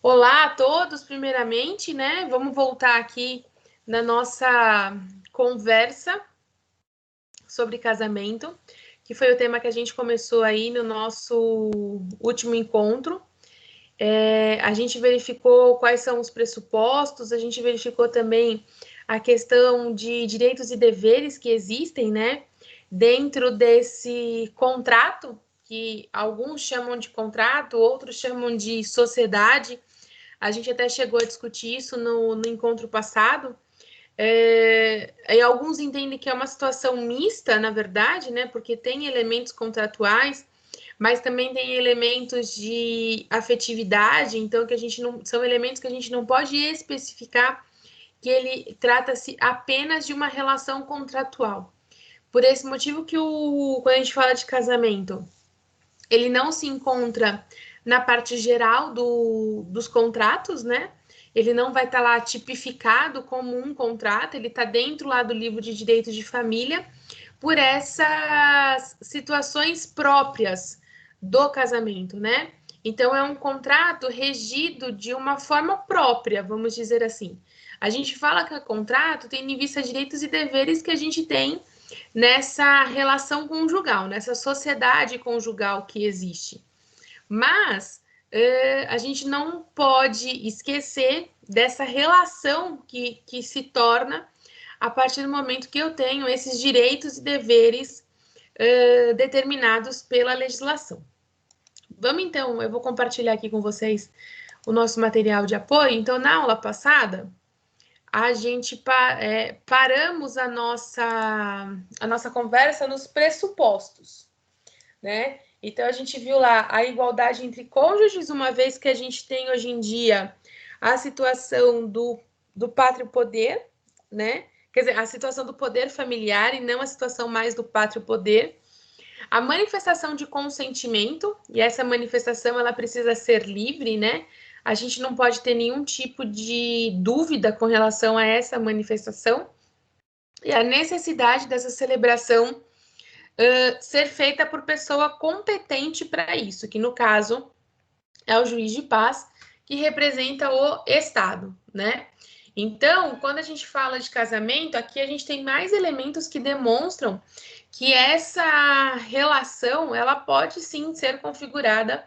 Olá a todos, primeiramente, né? Vamos voltar aqui na nossa conversa sobre casamento, que foi o tema que a gente começou aí no nosso último encontro. A gente verificou quais são os pressupostos, a gente verificou também a questão de direitos e deveres que existem, né? Dentro desse contrato, que alguns chamam de contrato, outros chamam de sociedade. A gente até chegou a discutir isso no encontro passado. E alguns entendem que é uma situação mista, na verdade, né? Porque tem elementos contratuais, mas também tem elementos de afetividade, então que a gente não são elementos que a gente não pode especificar que ele trata-se apenas de uma relação contratual. Por esse motivo que quando a gente fala de casamento, ele não se encontra na parte geral dos contratos, né? Ele não vai estar lá tipificado como um contrato, ele está dentro lá do livro de direitos de família, por essas situações próprias do casamento, né? Então, é um contrato regido de uma forma própria, vamos dizer assim. A gente fala que é contrato tendo em vista direitos e deveres que a gente tem nessa relação conjugal, nessa sociedade conjugal que existe. Mas a gente não pode esquecer dessa relação que se torna a partir do momento que eu tenho esses direitos e deveres determinados pela legislação. Vamos então, eu vou compartilhar aqui com vocês o nosso material de apoio. Então, na aula passada, a gente paramos a nossa conversa nos pressupostos, né? Então, a gente viu lá a igualdade entre cônjuges, uma vez que a gente tem hoje em dia a situação do pátrio poder, né? Quer dizer, a situação do poder familiar e não a situação mais do pátrio poder. A manifestação de consentimento, e essa manifestação ela precisa ser livre, né? A gente não pode ter nenhum tipo de dúvida com relação a essa manifestação. E a necessidade dessa celebração ser feita por pessoa competente para isso, que no caso é o juiz de paz, que representa o Estado, né? Então, quando a gente fala de casamento, aqui a gente tem mais elementos que demonstram que essa relação, ela pode sim ser configurada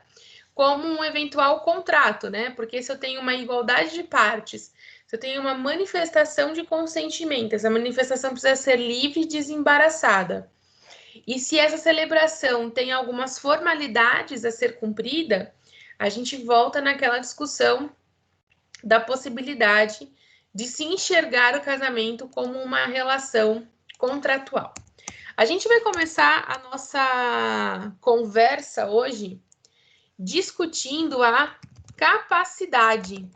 como um eventual contrato, né? Porque se eu tenho uma igualdade de partes, se eu tenho uma manifestação de consentimento, essa manifestação precisa ser livre e desembaraçada. E se essa celebração tem algumas formalidades a ser cumprida, a gente volta naquela discussão da possibilidade de se enxergar o casamento como uma relação contratual. A gente vai começar a nossa conversa hoje discutindo a capacidade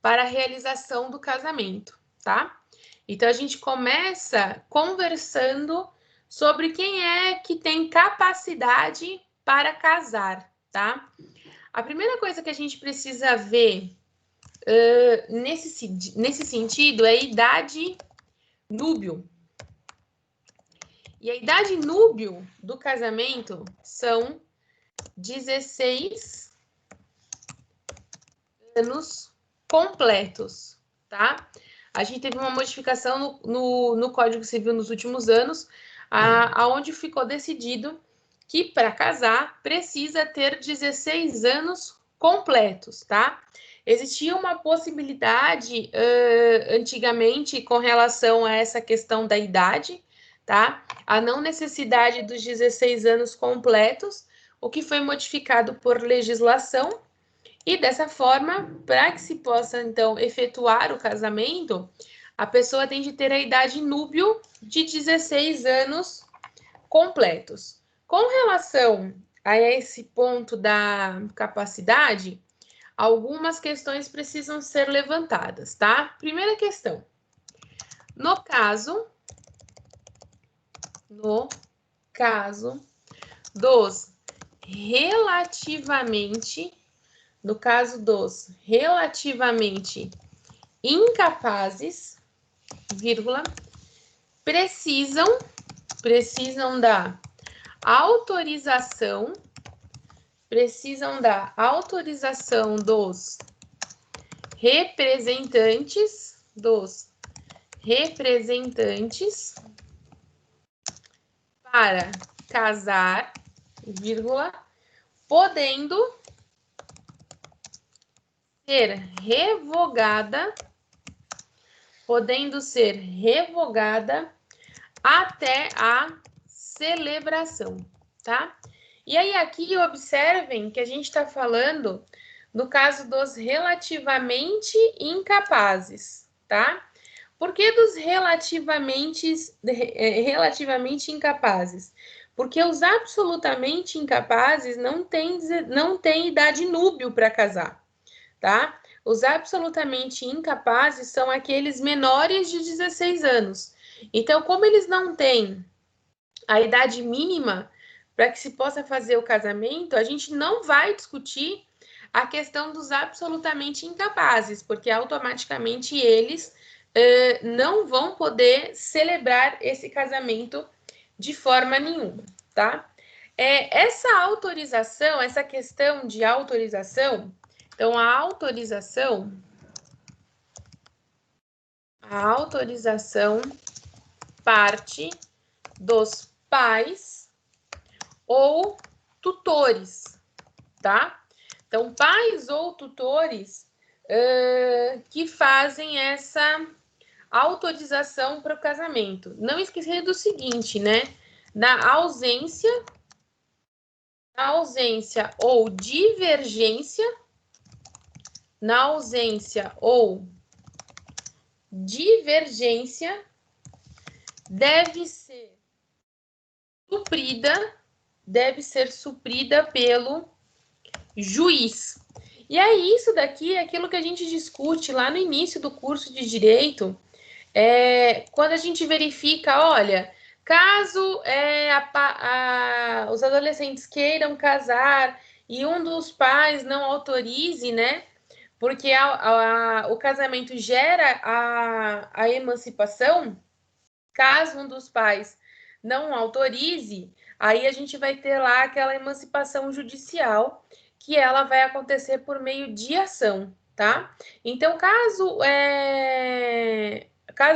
para a realização do casamento, tá? Então a gente começa conversando sobre quem é que tem capacidade para casar, tá? A primeira coisa que a gente precisa ver nesse sentido é a idade núbio. E a idade núbio do casamento são 16 anos completos, tá? A gente teve uma modificação no Código Civil nos últimos anos, aonde ficou decidido que para casar precisa ter 16 anos completos, tá? Existia uma possibilidade antigamente com relação a essa questão da idade, tá? A não necessidade dos 16 anos completos, o que foi modificado por legislação, e dessa forma, para que se possa então efetuar o casamento, a pessoa tem de ter a idade núbio de 16 anos completos. Com relação a esse ponto da capacidade, algumas questões precisam ser levantadas, tá? Primeira questão. No caso dos relativamente, no caso dos relativamente incapazes, vírgula, precisam da autorização precisam da autorização dos representantes para casar, vírgula, podendo ser revogada até a celebração, tá? E aí aqui observem que a gente está falando no caso dos relativamente incapazes, tá? Por que dos relativamente incapazes? Porque os absolutamente incapazes não têm idade núbil para casar, tá? Os absolutamente incapazes são aqueles menores de 16 anos. Então, como eles não têm a idade mínima para que se possa fazer o casamento, a gente não vai discutir a questão dos absolutamente incapazes, porque automaticamente eles não vão poder celebrar esse casamento de forma nenhuma, tá? Essa autorização, essa questão de autorização, então a autorização parte dos pais ou tutores, tá? Então, pais ou tutores que fazem essa autorização para o casamento. Não esquecer do seguinte, né? Na ausência ou divergência, deve ser suprida pelo juiz. E aí, isso daqui é aquilo que a gente discute lá no início do curso de Direito, quando a gente verifica, olha, caso os adolescentes queiram casar e um dos pais não autorize, né? Porque o casamento gera a emancipação, caso um dos pais não autorize, aí a gente vai ter lá aquela emancipação judicial, que ela vai acontecer por meio de ação, tá? Então, caso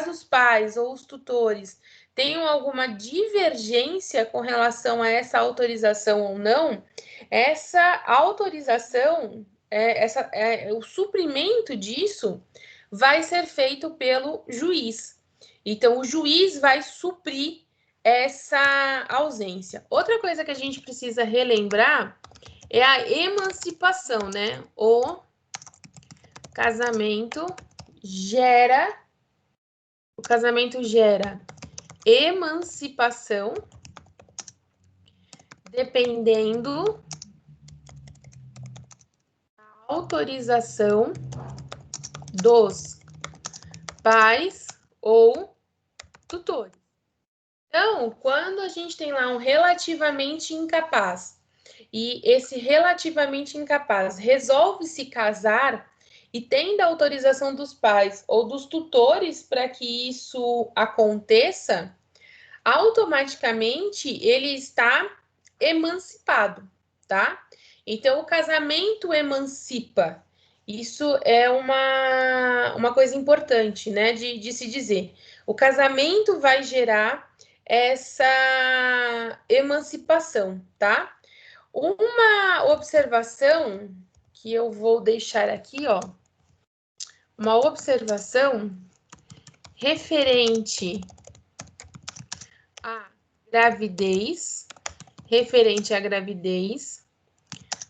os pais ou os tutores tenham alguma divergência com relação a essa autorização ou não, essa autorização, o suprimento disso vai ser feito pelo juiz. Então, o juiz vai suprir essa ausência. Outra coisa que a gente precisa relembrar é a emancipação, né? O casamento gera emancipação dependendo da autorização dos pais ou tutores. Então, quando a gente tem lá um relativamente incapaz e esse relativamente incapaz resolve se casar e tem da autorização dos pais ou dos tutores para que isso aconteça, automaticamente ele está emancipado, tá? Então, o casamento emancipa. Isso é uma coisa importante, né, de se dizer. O casamento vai gerar essa emancipação, tá? Uma observação que eu vou deixar aqui, ó, uma observação referente à gravidez,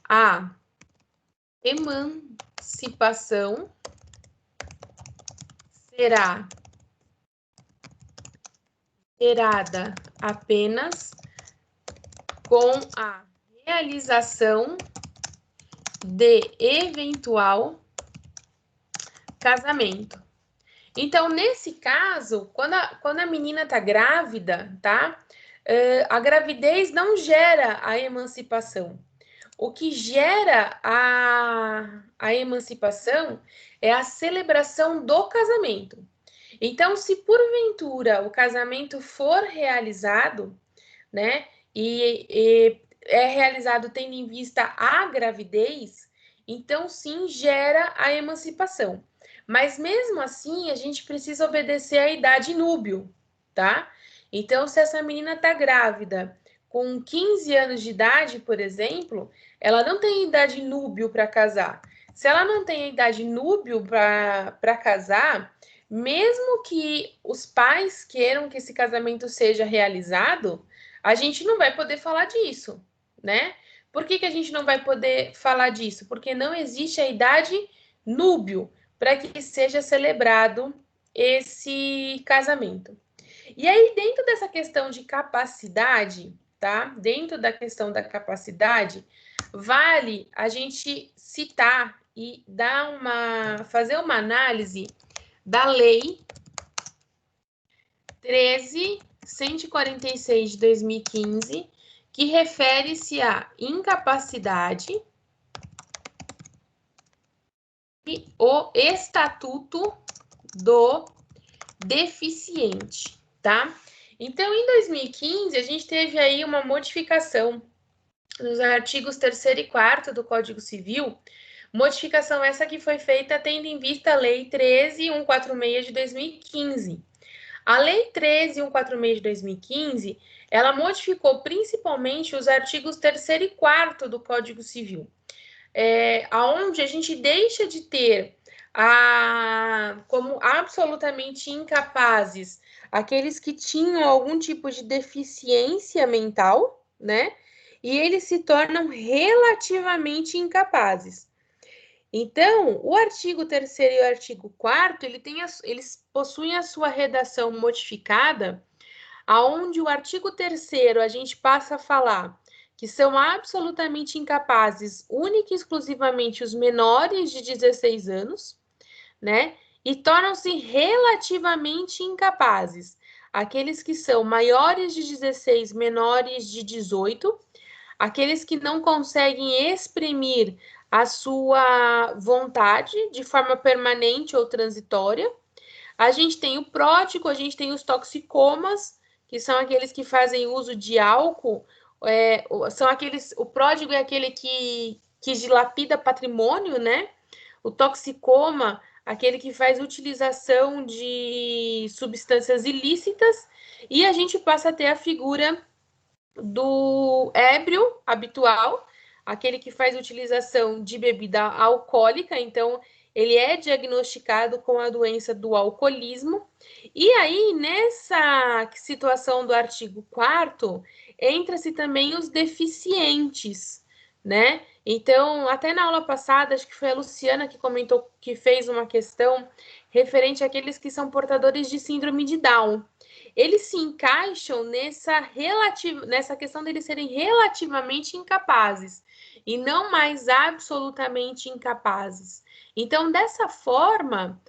a emancipação será gerada apenas com a realização de eventual casamento. Então, nesse caso, quando a menina tá grávida, tá? A gravidez não gera a emancipação. O que gera a emancipação é a celebração do casamento. Então, se porventura o casamento for realizado, né, e é realizado tendo em vista a gravidez, então sim gera a emancipação. Mas mesmo assim, a gente precisa obedecer à idade núbio, tá? Então, se essa menina tá grávida com 15 anos de idade, por exemplo, ela não tem idade núbio para casar. Se ela não tem a idade núbio para casar, mesmo que os pais queiram que esse casamento seja realizado, a gente não vai poder falar disso, né? Por que a gente não vai poder falar disso? Porque não existe a idade núbio para que seja celebrado esse casamento. E aí, dentro dessa questão de capacidade, tá? Dentro da questão da capacidade, vale a gente citar e fazer uma análise da lei 13.146 de 2015, que refere-se à incapacidade e o Estatuto do Deficiente, tá? Então, em 2015, a gente teve aí uma modificação nos artigos 3º e 4º do Código Civil, modificação essa que foi feita tendo em vista a Lei 13.146 de 2015. A Lei 13.146 de 2015, ela modificou principalmente os artigos 3º e 4º do Código Civil, aonde a gente deixa de ter como absolutamente incapazes aqueles que tinham algum tipo de deficiência mental, né? E eles se tornam relativamente incapazes. Então, o artigo 3º e o artigo 4º, eles possuem a sua redação modificada, aonde o artigo 3º a gente passa a falar que são absolutamente incapazes, única e exclusivamente os menores de 16 anos, né? E tornam-se relativamente incapazes aqueles que são maiores de 16, menores de 18, aqueles que não conseguem exprimir a sua vontade de forma permanente ou transitória. A gente tem o pródigo, a gente tem os toxicomas, que são aqueles que fazem uso de álcool, o pródigo é aquele que dilapida patrimônio, né? O toxicoma, aquele que faz utilização de substâncias ilícitas, e a gente passa a ter a figura do ébrio habitual, aquele que faz utilização de bebida alcoólica, então ele é diagnosticado com a doença do alcoolismo. E aí, nessa situação do artigo 4º, entra-se também os deficientes, né? Então, até na aula passada, acho que foi a Luciana que comentou, que fez uma questão referente àqueles que são portadores de síndrome de Down. Eles se encaixam nessa questão deles serem relativamente incapazes e não mais absolutamente incapazes. Então, dessa forma,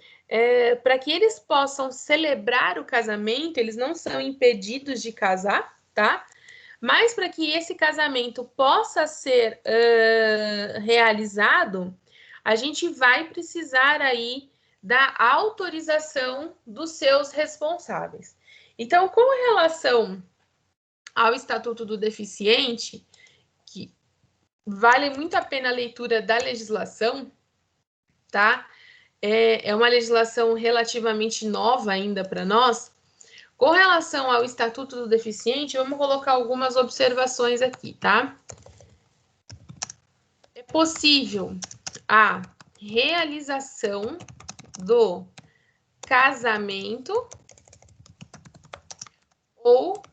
para que eles possam celebrar o casamento, eles não são impedidos de casar, tá? Mas para que esse casamento possa ser realizado, a gente vai precisar aí da autorização dos seus responsáveis. Então, com relação ao Estatuto do Deficiente, que vale muito a pena a leitura da legislação, tá? É uma legislação relativamente nova ainda para nós. Com relação ao Estatuto do Deficiente, vamos colocar algumas observações aqui, tá? É possível a realização do casamento ou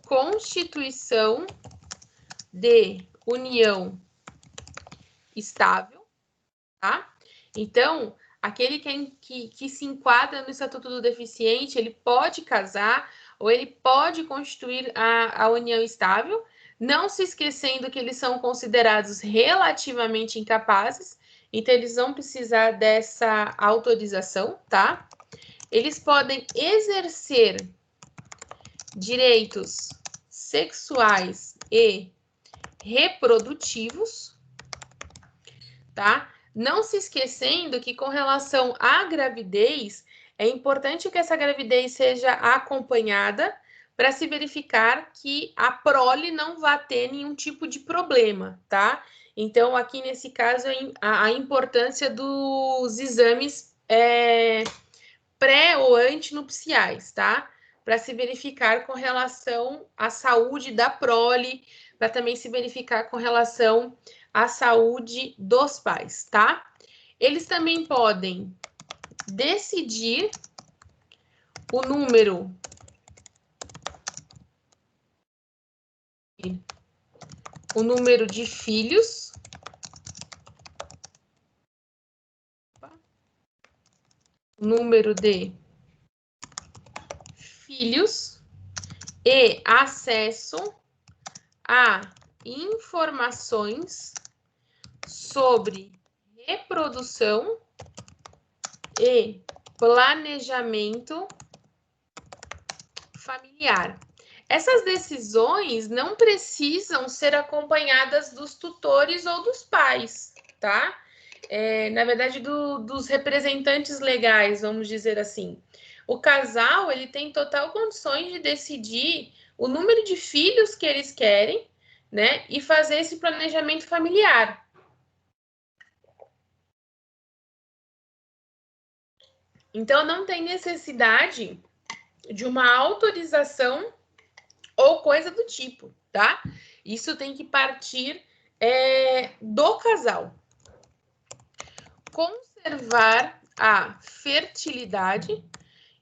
constituição de união estável, tá? Então, aquele que se enquadra no Estatuto do Deficiente, ele pode casar ou ele pode constituir a união estável, não se esquecendo que eles são considerados relativamente incapazes, então eles vão precisar dessa autorização, tá? Eles podem exercer direitos sexuais e reprodutivos, tá? Não se esquecendo que com relação à gravidez, é importante que essa gravidez seja acompanhada para se verificar que a prole não vai ter nenhum tipo de problema, tá? Então, aqui nesse caso, a importância dos exames pré ou antinupciais, tá? Para se verificar com relação à saúde da prole, para também se verificar com relação à saúde dos pais, tá? Eles também podem decidir o número de filhos, o número de filhos e acesso a informações sobre reprodução e planejamento familiar. Essas decisões não precisam ser acompanhadas dos tutores ou dos pais, tá? Na verdade, dos representantes legais, vamos dizer assim. O casal, ele tem total condições de decidir o número de filhos que eles querem, né? E fazer esse planejamento familiar. Então, não tem necessidade de uma autorização ou coisa do tipo, tá? Isso tem que partir do casal. Conservar a fertilidade.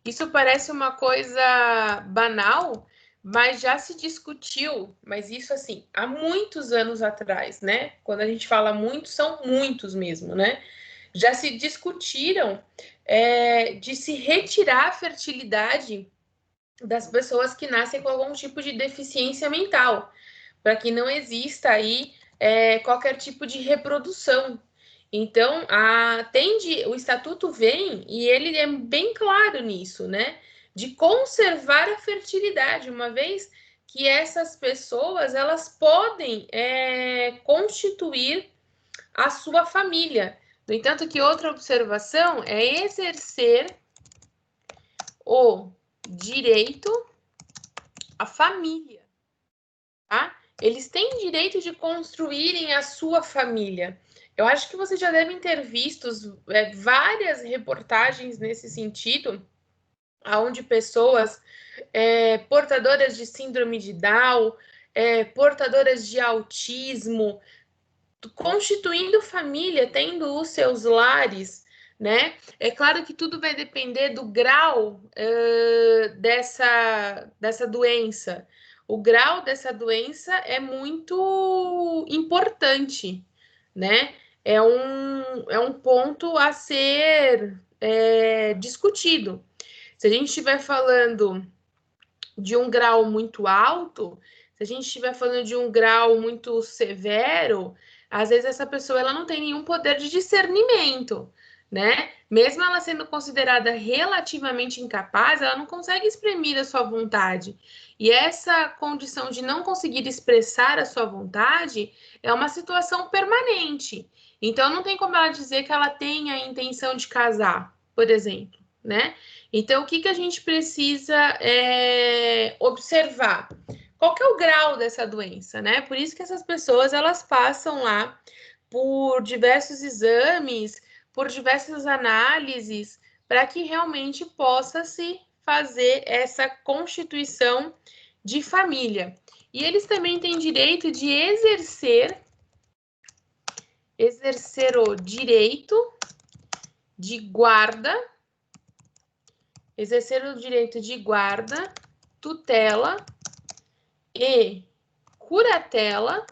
Isso parece uma coisa banal, mas já se discutiu, mas isso assim, há muitos anos atrás, né? Quando a gente fala muito, são muitos mesmo, né? Já se discutiram de se retirar a fertilidade das pessoas que nascem com algum tipo de deficiência mental, para que não exista aí qualquer tipo de reprodução. Então, o estatuto vem e ele é bem claro nisso, né? De conservar a fertilidade, uma vez que essas pessoas elas podem constituir a sua família. No entanto, que outra observação é exercer o direito à família, tá? Eles têm direito de construírem a sua família. Eu acho que vocês já devem ter visto várias reportagens nesse sentido, onde pessoas portadoras de síndrome de Down, portadoras de autismo, constituindo família, tendo os seus lares, né? É claro que tudo vai depender do grau dessa doença. O grau dessa doença é muito importante, né? É um ponto a ser discutido. Se a gente estiver falando de um grau muito alto, se a gente estiver falando de um grau muito severo, às vezes essa pessoa ela não tem nenhum poder de discernimento, né? Mesmo ela sendo considerada relativamente incapaz, ela não consegue exprimir a sua vontade. E essa condição de não conseguir expressar a sua vontade é uma situação permanente. Então não tem como ela dizer que ela tem a intenção de casar, por exemplo, né? Então, o que a gente precisa observar? Qual que é o grau dessa doença, né? Por isso que essas pessoas, elas passam lá por diversos exames, por diversas análises, para que realmente possa se fazer essa constituição de família. E eles também têm direito de exercer o direito de guarda, tutela e curatela,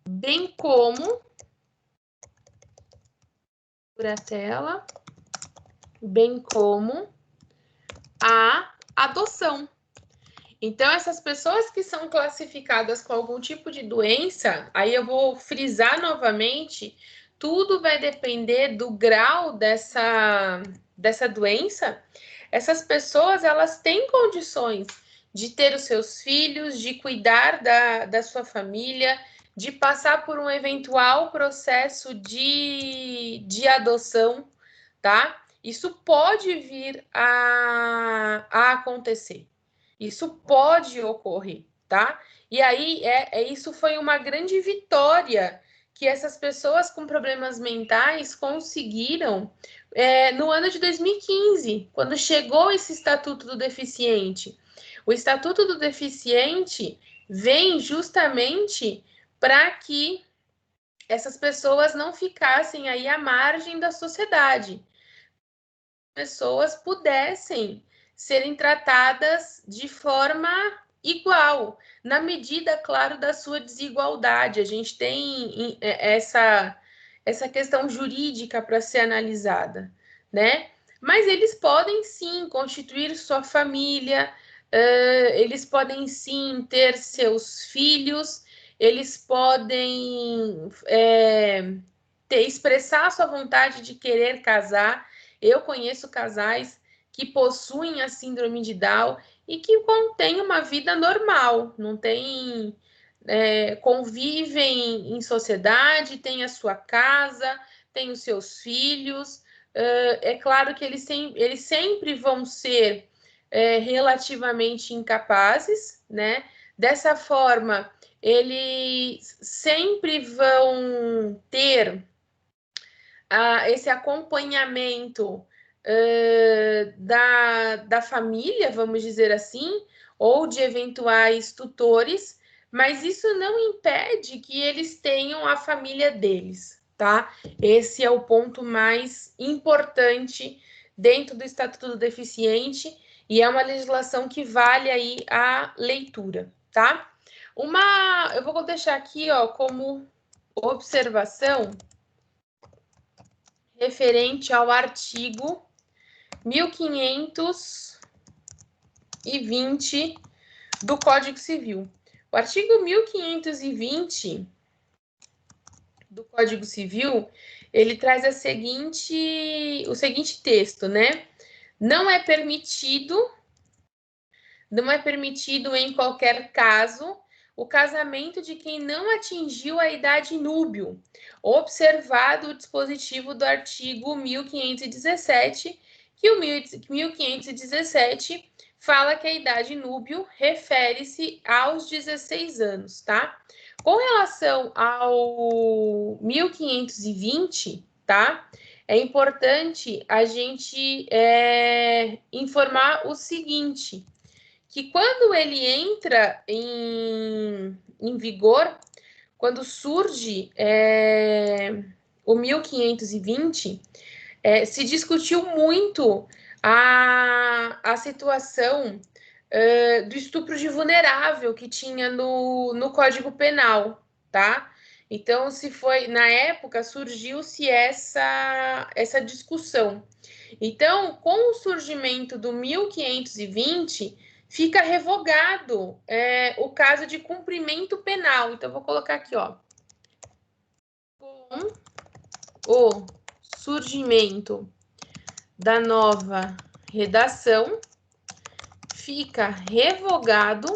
bem como a adoção. Então, essas pessoas que são classificadas com algum tipo de doença, aí eu vou frisar novamente, tudo vai depender do grau dessa doença. Essas pessoas, elas têm condições de ter os seus filhos, de cuidar da sua família, de passar por um eventual processo de adoção, tá? Isso pode vir a acontecer. Isso pode ocorrer, tá? E aí, isso foi uma grande vitória que essas pessoas com problemas mentais conseguiram no ano de 2015, quando chegou esse Estatuto do Deficiente. O Estatuto do Deficiente vem justamente para que essas pessoas não ficassem aí à margem da sociedade. Pessoas pudessem serem tratadas de forma igual, na medida, claro, da sua desigualdade. A gente tem essa questão jurídica para ser analisada, né? Mas eles podem sim constituir sua família, eles podem sim ter seus filhos, eles podem expressar sua vontade de querer casar. Eu conheço casais que possuem a síndrome de Down e que têm uma vida normal, não tem, convivem em sociedade, têm a sua casa, têm os seus filhos. É claro que eles sempre vão ser relativamente incapazes, né? Dessa forma, eles sempre vão ter esse acompanhamento da família, vamos dizer assim, ou de eventuais tutores, mas isso não impede que eles tenham a família deles, tá? Esse é o ponto mais importante dentro do Estatuto do Deficiente e é uma legislação que vale aí a leitura, tá? Eu vou deixar aqui, ó, como observação referente ao artigo 1520 do Código Civil. O artigo 1520 do Código Civil, ele traz o seguinte texto, né? Não é permitido em qualquer caso o casamento de quem não atingiu a idade núbio, observado o dispositivo do artigo 1517, que o 1517 fala que a idade núbio refere-se aos 16 anos, tá? Com relação ao 1520, tá? É importante a gente informar o seguinte, que quando ele entra em vigor, quando surge o 1520, se discutiu muito a situação do estupro de vulnerável que tinha no Código Penal, tá? Então, na época, surgiu-se essa discussão. Então, com o surgimento do 1520, fica revogado o caso de cumprimento penal. Então, vou colocar aqui, ó. Com o surgimento da nova redação, fica revogado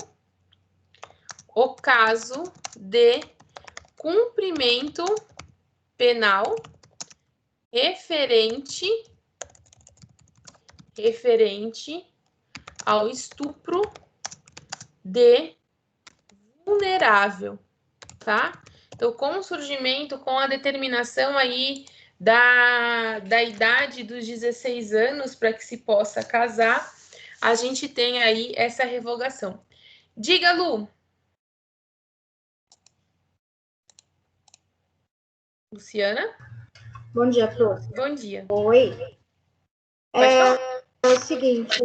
o caso de cumprimento penal referente ao estupro de vulnerável, tá? Então, com o surgimento, com a determinação aí da idade dos 16 anos para que se possa casar, a gente tem aí essa revogação. Diga, Lu. Luciana? Bom dia, Pro. Bom dia. Oi. É o seguinte,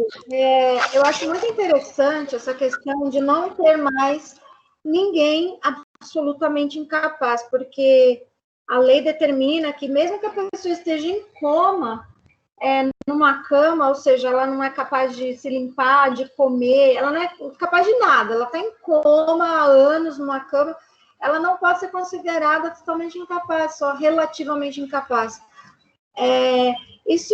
eu acho muito interessante essa questão de não ter mais ninguém absolutamente incapaz, porque a lei determina que mesmo que a pessoa esteja em coma, numa cama, ou seja, ela não é capaz de se limpar, de comer, ela não é capaz de nada, ela está em coma há anos numa cama, ela não pode ser considerada totalmente incapaz, só relativamente incapaz. Isso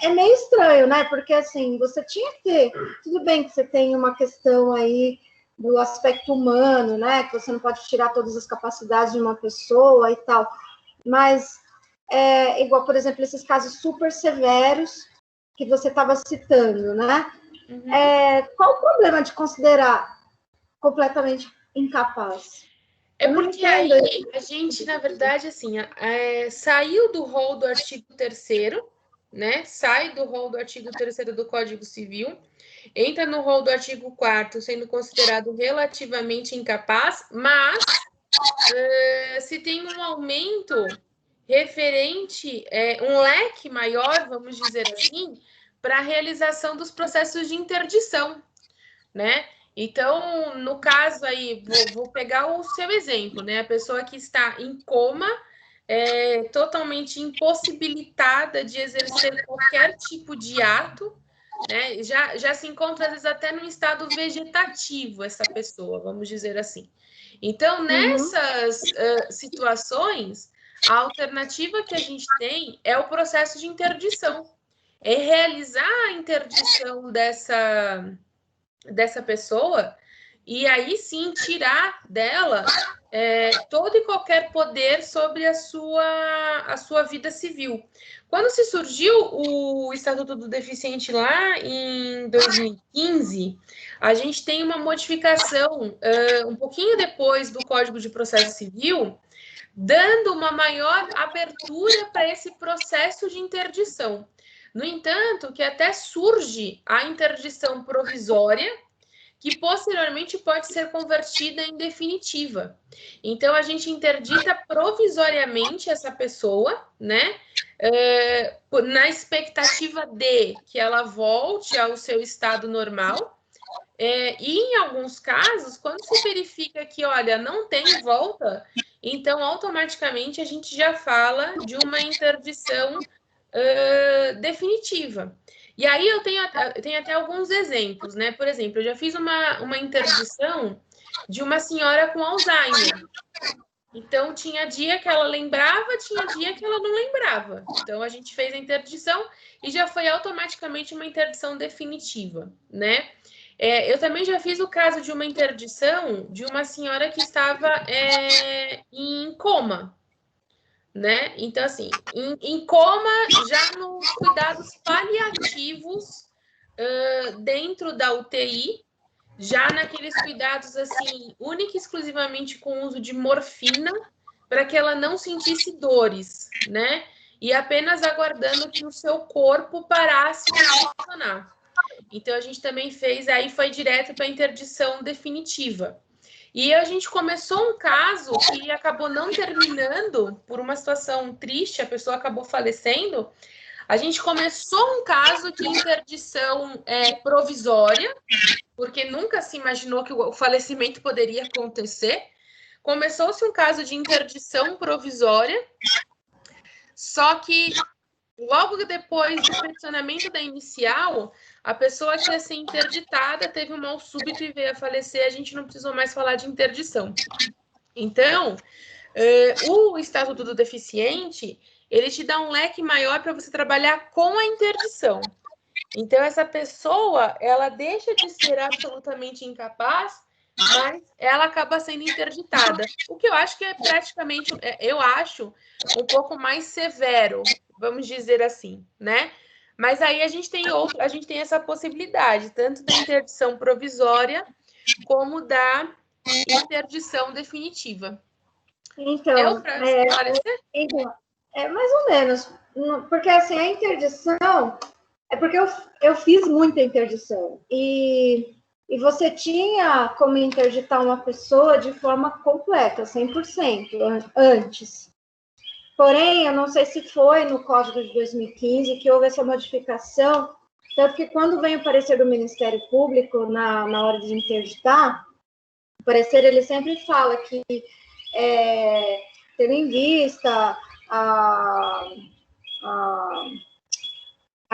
é meio estranho, né? Porque, assim, você tinha que ter... Tudo bem que você tem uma questão aí do aspecto humano, né? Que você não pode tirar todas as capacidades de uma pessoa e tal. Mas, igual, por exemplo, esses casos super severos que você estava citando, né? Qual o problema de considerar completamente incapaz? É porque aí a gente, na verdade, assim, saiu do rol do artigo 3º, né? Sai do rol do artigo 3º do Código Civil, entra no rol do artigo 4º, sendo considerado relativamente incapaz, mas se tem um aumento referente, um leque maior, vamos dizer assim, para a realização dos processos de interdição, né? Então, no caso aí, vou pegar o seu exemplo, né? A pessoa que está em coma, totalmente impossibilitada de exercer qualquer tipo de ato, né? Já se encontra, às vezes, até no estado vegetativo, essa pessoa, vamos dizer assim. Então, nessas situações, a alternativa que a gente tem é o processo de interdição. É realizar a interdição dessa pessoa e aí sim tirar dela todo e qualquer poder sobre a sua vida civil. Quando se surgiu o Estatuto do Deficiente lá em 2015, a gente tem uma modificação um pouquinho depois do Código de Processo Civil, dando uma maior abertura para esse processo de interdição. No entanto, que até surge a interdição provisória, que posteriormente pode ser convertida em definitiva. Então, a gente interdita provisoriamente essa pessoa, né? Na expectativa de que ela volte ao seu estado normal. E em alguns casos, quando se verifica que, olha, não tem volta, então automaticamente a gente já fala de uma interdição definitiva. E aí eu tenho até alguns exemplos, né? Por exemplo, eu já fiz uma interdição de uma senhora com Alzheimer. Então, tinha dia que ela lembrava, tinha dia que ela não lembrava. Então, a gente fez a interdição e já foi automaticamente uma interdição definitiva, né? Eu também já fiz o caso de uma interdição de uma senhora que estava em coma, né? Então, assim, em coma, já nos cuidados paliativos dentro da UTI, já naqueles cuidados, assim, única e exclusivamente com uso de morfina, para que ela não sentisse dores, né? E apenas aguardando que o seu corpo parasse de funcionar. Então, a gente também fez, aí foi direto para a interdição definitiva. E a gente começou um caso que acabou não terminando por uma situação triste, a pessoa acabou falecendo. A gente começou um caso de interdição provisória, porque nunca se imaginou que o falecimento poderia acontecer. Começou-se um caso de interdição provisória, só que logo depois do peticionamento da inicial, a pessoa que ia ser interditada teve um mal súbito e veio a falecer, a gente não precisou mais falar de interdição. Então, o Estatuto do Deficiente, ele te dá um leque maior para você trabalhar com a interdição. Então, essa pessoa, ela deixa de ser absolutamente incapaz, mas ela acaba sendo interditada. O que eu acho que é praticamente, eu acho, um pouco mais severo, vamos dizer assim, né? Mas aí a gente tem essa possibilidade, tanto da interdição provisória como da interdição definitiva. Então, para esclarecer? Então, mais ou menos, porque assim, a interdição, porque eu fiz muita interdição, e você tinha como interditar uma pessoa de forma completa, 100%, antes. Porém, eu não sei se foi no Código de 2015 que houve essa modificação, tanto que quando vem o parecer do Ministério Público na hora de interditar, o parecer ele sempre fala que, tendo em vista a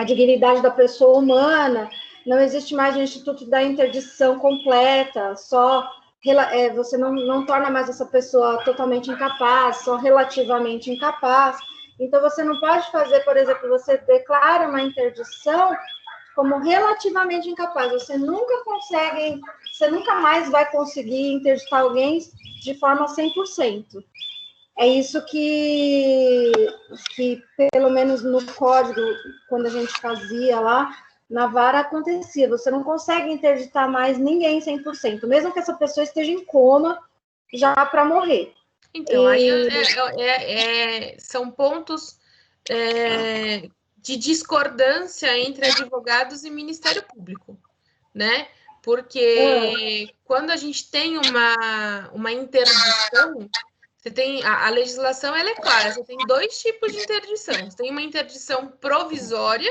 dignidade da pessoa humana, não existe mais o instituto da interdição completa, você não torna mais essa pessoa totalmente incapaz, só relativamente incapaz. Então, você não pode fazer, por exemplo, você declara uma interdição como relativamente incapaz. Você nunca mais vai conseguir interditar alguém de forma 100%. É isso que pelo menos no código, quando a gente fazia lá, Na vara acontecia, você não consegue interditar mais ninguém 100%, mesmo que essa pessoa esteja em coma já para morrer. Então, aí são pontos de discordância entre advogados e Ministério Público, né? Porque quando a gente tem uma interdição, você tem a legislação ela é clara, você tem dois tipos de interdição. Você tem uma interdição provisória,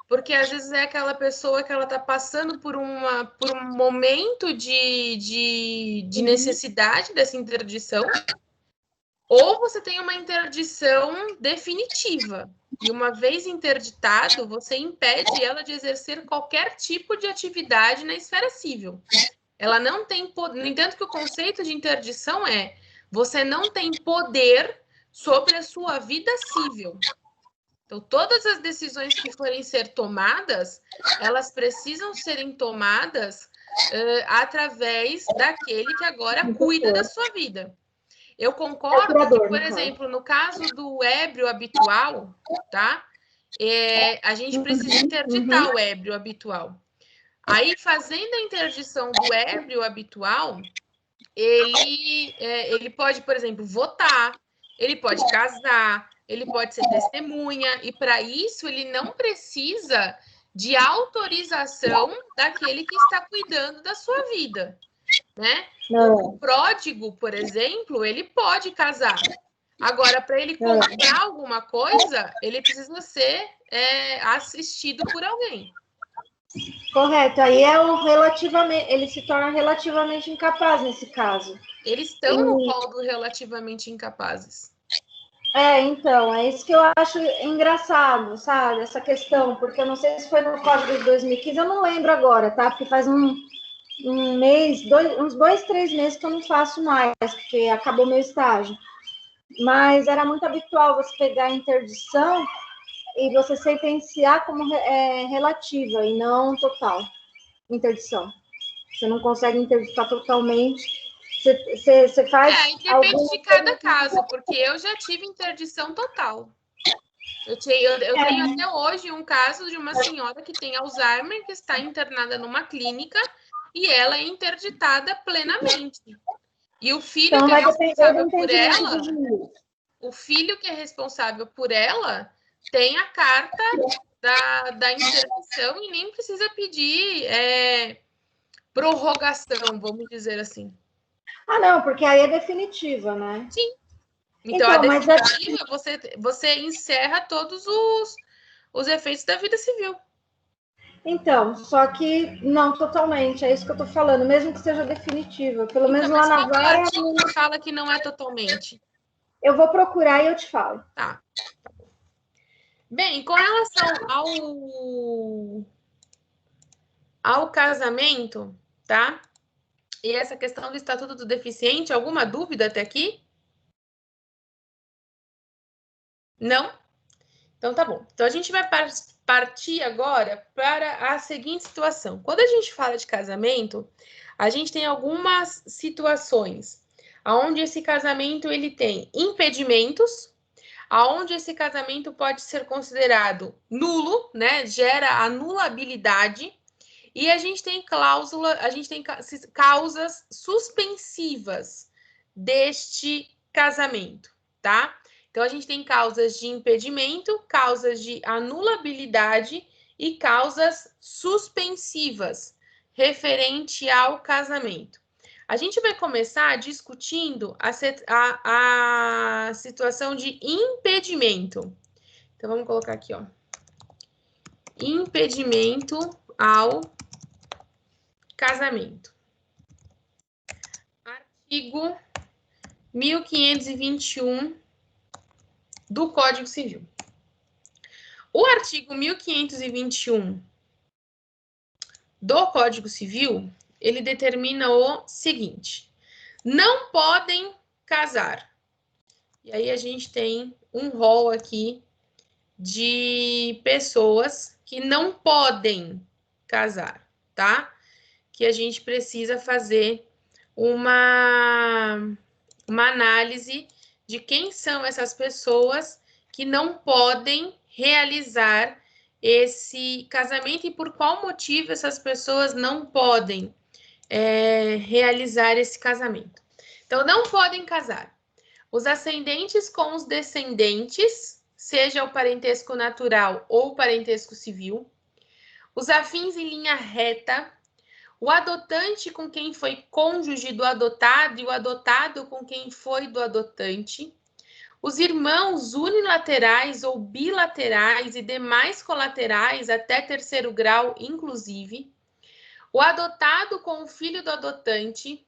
porque às vezes é aquela pessoa que ela está passando por um momento de necessidade dessa interdição, ou você tem uma interdição definitiva. E uma vez interditado, você impede ela de exercer qualquer tipo de atividade na esfera civil. Ela não tem poder. No entanto, que o conceito de interdição é você não tem poder sobre a sua vida civil. Então, todas as decisões que forem ser tomadas, elas precisam serem tomadas através daquele que agora cuida da sua vida. Eu concordo que, por exemplo, no caso do ébrio habitual, tá? A gente precisa interditar o ébrio habitual. Aí, fazendo a interdição do ébrio habitual, ele pode, por exemplo, votar, ele pode casar, ele pode ser testemunha, e para isso ele não precisa de autorização daquele que está cuidando da sua vida, né? O pródigo, por exemplo, ele pode casar. Agora, para ele comprar alguma coisa, ele precisa ser assistido por alguém. Correto, aí ele se torna relativamente incapaz nesse caso. Eles estão no rol do relativamente incapazes. Então, é isso que eu acho engraçado, sabe? Essa questão, porque eu não sei se foi no Código de 2015, eu não lembro agora, tá? Porque faz um mês, uns 2-3 meses que eu não faço mais, porque acabou meu estágio. Mas era muito habitual você pegar a interdição e você sentenciar como relativa e não total interdição. Você não consegue interditar totalmente. Você faz. Depende de cada caso, porque eu já tive interdição total. Eu tenho até hoje um caso de uma senhora que tem Alzheimer, que está internada numa clínica e ela é interditada plenamente. E o filho que é responsável por ela, tem a carta da interdição e nem precisa pedir prorrogação, vamos dizer assim. Ah, não, porque aí é definitiva, né? Sim. Então, a definitiva, você encerra todos os efeitos da vida civil. Então, só que não totalmente, é isso que eu tô falando, mesmo que seja definitiva. Pelo menos lá na vara. Mas qual artigo fala que não é totalmente? Eu vou procurar e eu te falo. Tá. Bem, com relação ao casamento, tá? E essa questão do Estatuto do Deficiente, alguma dúvida até aqui? Não? Então tá bom. Então a gente vai partir agora para a seguinte situação. Quando a gente fala de casamento, a gente tem algumas situações onde esse casamento ele tem impedimentos, aonde esse casamento pode ser considerado nulo, né? Gera anulabilidade. E a gente tem causas suspensivas deste casamento, tá? Então, a gente tem causas de impedimento, causas de anulabilidade e causas suspensivas referente ao casamento. A gente vai começar discutindo a situação de impedimento. Então, vamos colocar aqui, ó. Impedimento ao casamento. Artigo 1521 do Código Civil. O artigo 1521 do Código Civil, ele determina o seguinte: não podem casar. E aí a gente tem um rol aqui de pessoas que não podem casar, tá? Que a gente precisa fazer uma análise de quem são essas pessoas que não podem realizar esse casamento e por qual motivo essas pessoas não podem realizar esse casamento. Então, não podem casar os ascendentes com os descendentes, seja o parentesco natural ou o parentesco civil, os afins em linha reta, o adotante com quem foi cônjuge do adotado e o adotado com quem foi do adotante, os irmãos unilaterais ou bilaterais e demais colaterais até terceiro grau, inclusive, o adotado com o filho do adotante,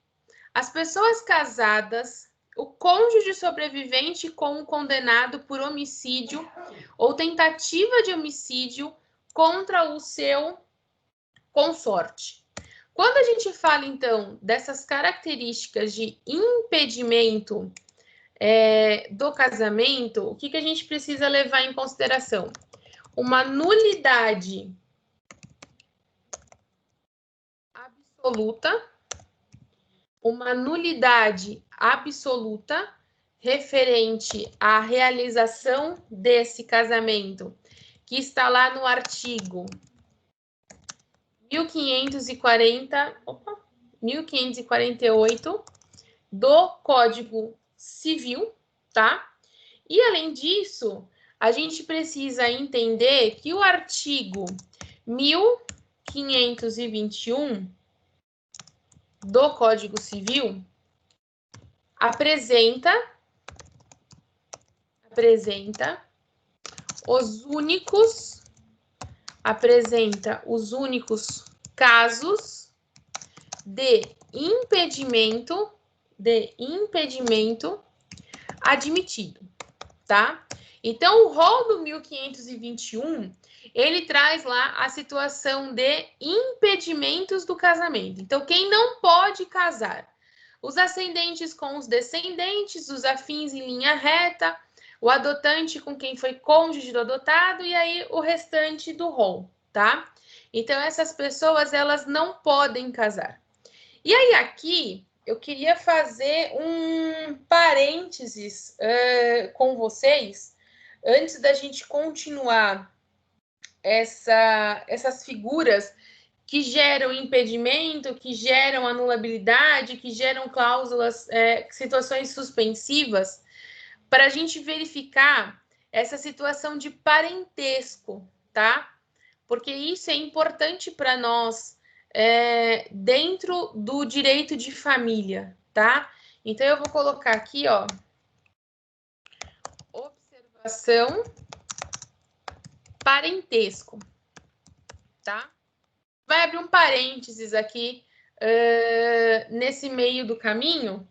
as pessoas casadas, o cônjuge sobrevivente com o condenado por homicídio ou tentativa de homicídio contra o seu consorte. Quando a gente fala, então, dessas características de impedimento do casamento, o que a gente precisa levar em consideração? Uma nulidade absoluta, referente à realização desse casamento, que está lá no artigo 1548 do Código Civil, tá? E, além disso, a gente precisa entender que o artigo 1521 do Código Civil apresenta os únicos casos de impedimento admitido, tá? Então, o rol do 1521, ele traz lá a situação de impedimentos do casamento. Então, quem não pode casar? Os ascendentes com os descendentes, os afins em linha reta, o adotante com quem foi cônjuge do adotado e aí o restante do rol, tá? Então, essas pessoas, elas não podem casar. E aí, aqui, eu queria fazer um parênteses com vocês, antes da gente continuar essas figuras que geram impedimento, que geram anulabilidade, que geram cláusulas, situações suspensivas, para a gente verificar essa situação de parentesco, tá? Porque isso é importante para nós dentro do direito de família, tá? Então, eu vou colocar aqui, ó, observação parentesco, tá? Vai abrir um parênteses aqui nesse meio do caminho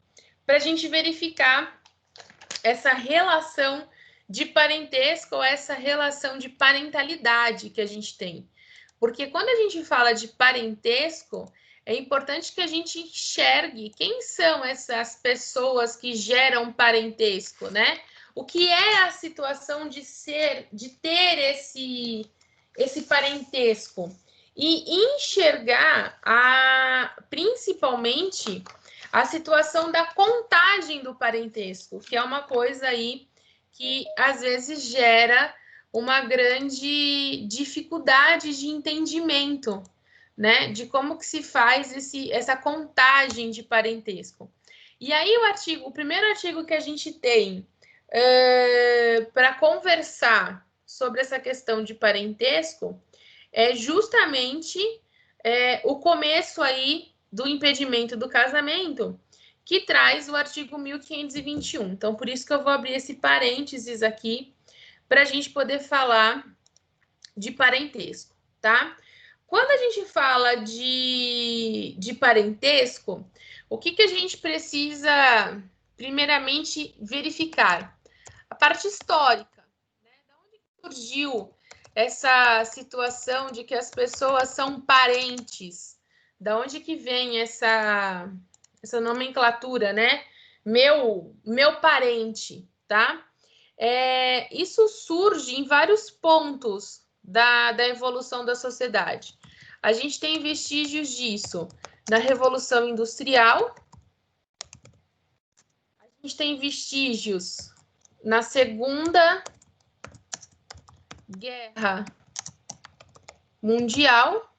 para a gente verificar essa relação de parentesco ou essa relação de parentalidade que a gente tem. Porque quando a gente fala de parentesco, é importante que a gente enxergue quem são essas pessoas que geram parentesco, né? O que é a situação de ter esse parentesco e enxergar principalmente a situação da contagem do parentesco, que é uma coisa aí que às vezes gera uma grande dificuldade de entendimento, né? De como que se faz essa contagem de parentesco. E aí o primeiro artigo que a gente tem para conversar sobre essa questão de parentesco é justamente o começo aí do impedimento do casamento, que traz o artigo 1521. Então, por isso que eu vou abrir esse parênteses aqui, para a gente poder falar de parentesco, tá? Quando a gente fala de parentesco, o que a gente precisa, primeiramente, verificar? A parte histórica, né? De onde surgiu essa situação de que as pessoas são parentes? Da onde que vem essa nomenclatura, né? Meu parente, tá? Isso surge em vários pontos da evolução da sociedade. A gente tem vestígios disso na Revolução Industrial, a gente tem vestígios na Segunda Guerra mundial,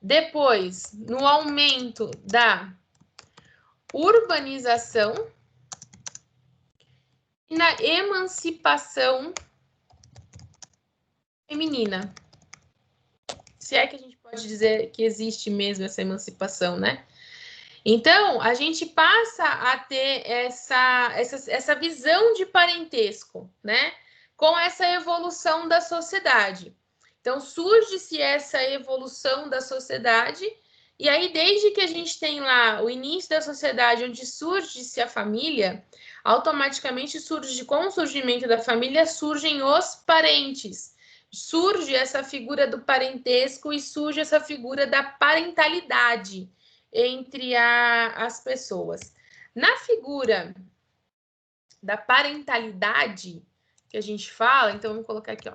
depois no aumento da urbanização e na emancipação feminina. Se é que a gente pode dizer que existe mesmo essa emancipação, né? Então, a gente passa a ter essa visão de parentesco, né? Com essa evolução da sociedade. Então, surge-se essa evolução da sociedade, e aí, desde que a gente tem lá o início da sociedade, onde surge-se a família, automaticamente surge, com o surgimento da família, surgem os parentes. Surge essa figura do parentesco e surge essa figura da parentalidade entre as pessoas. Na figura da parentalidade que a gente fala, então vamos colocar aqui, ó,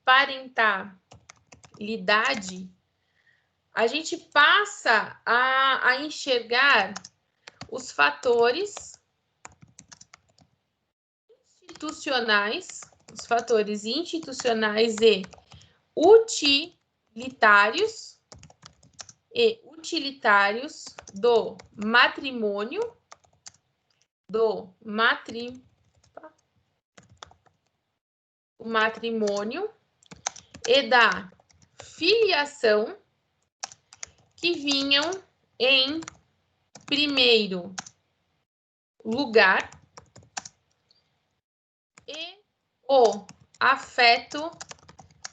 parentalidade, a gente passa a enxergar os fatores institucionais, e utilitários do matrimônio, e da filiação, que vinham em primeiro lugar, e o afeto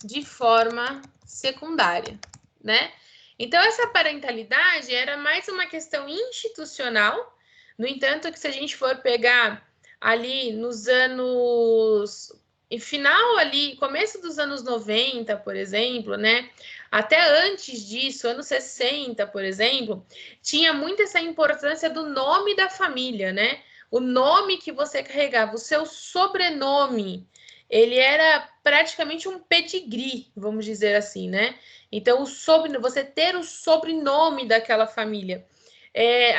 de forma secundária, né? Então, essa parentalidade era mais uma questão institucional. No entanto, que se a gente for pegar ali nos anos... final ali, começo dos anos 90, por exemplo, né? Até antes disso, anos 60, por exemplo, tinha muito essa importância do nome da família, né? O nome que você carregava, o seu sobrenome, ele era praticamente um pedigree, vamos dizer assim, né? Então, você ter o sobrenome daquela família.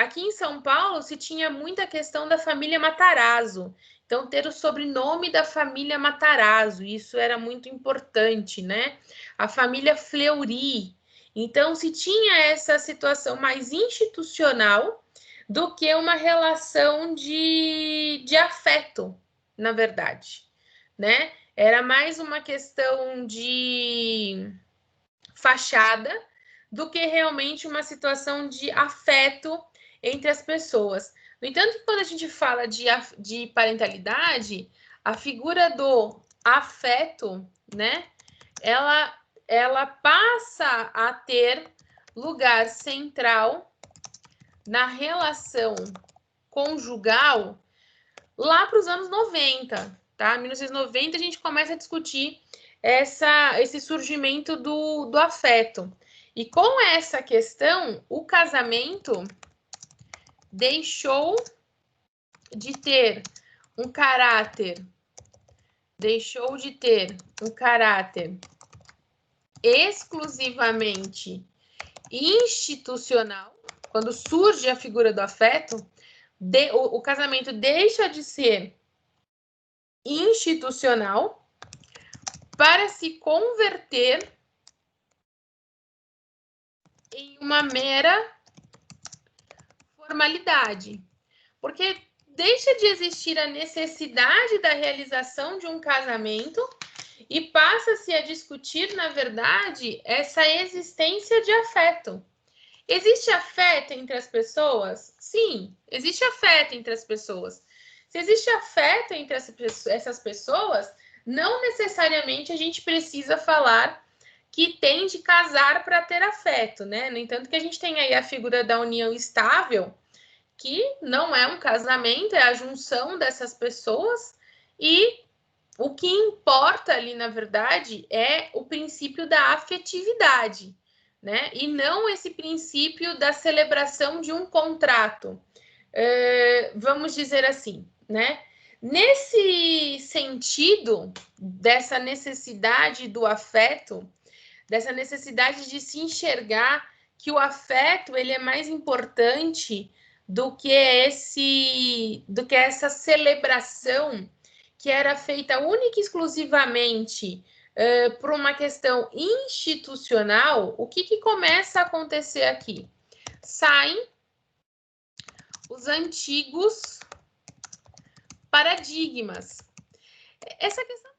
Aqui em São Paulo se tinha muita questão da família Matarazzo. Então, ter o sobrenome da família Matarazzo, isso era muito importante, né? A família Fleury. Então, se tinha essa situação mais institucional do que uma relação de afeto, na verdade, né? Era mais uma questão de fachada do que realmente uma situação de afeto entre as pessoas. No entanto, quando a gente fala de parentalidade, a figura do afeto, né, ela passa a ter lugar central na relação conjugal lá para os anos 90, tá? 1990 a gente começa a discutir esse surgimento do afeto. E com essa questão, o casamento deixou de ter um caráter exclusivamente institucional. Quando surge a figura do afeto, o casamento deixa de ser institucional para se converter em uma mera formalidade. Porque deixa de existir a necessidade da realização de um casamento e passa-se a discutir, na verdade, essa existência de afeto. Existe afeto entre as pessoas? Sim, existe afeto entre as pessoas. Se existe afeto entre essas pessoas, não necessariamente a gente precisa falar que tem de casar para ter afeto, né? No entanto, que a gente tem aí a figura da união estável, que não é um casamento, é a junção dessas pessoas, e o que importa ali, na verdade, é o princípio da afetividade, né? E não esse princípio da celebração de um contrato. Vamos dizer assim, né? Nesse sentido dessa necessidade do afeto, dessa necessidade de se enxergar que o afeto ele é mais importante do que essa celebração que era feita única e exclusivamente por uma questão institucional, o que começa a acontecer aqui? Saem os antigos paradigmas. Essa questão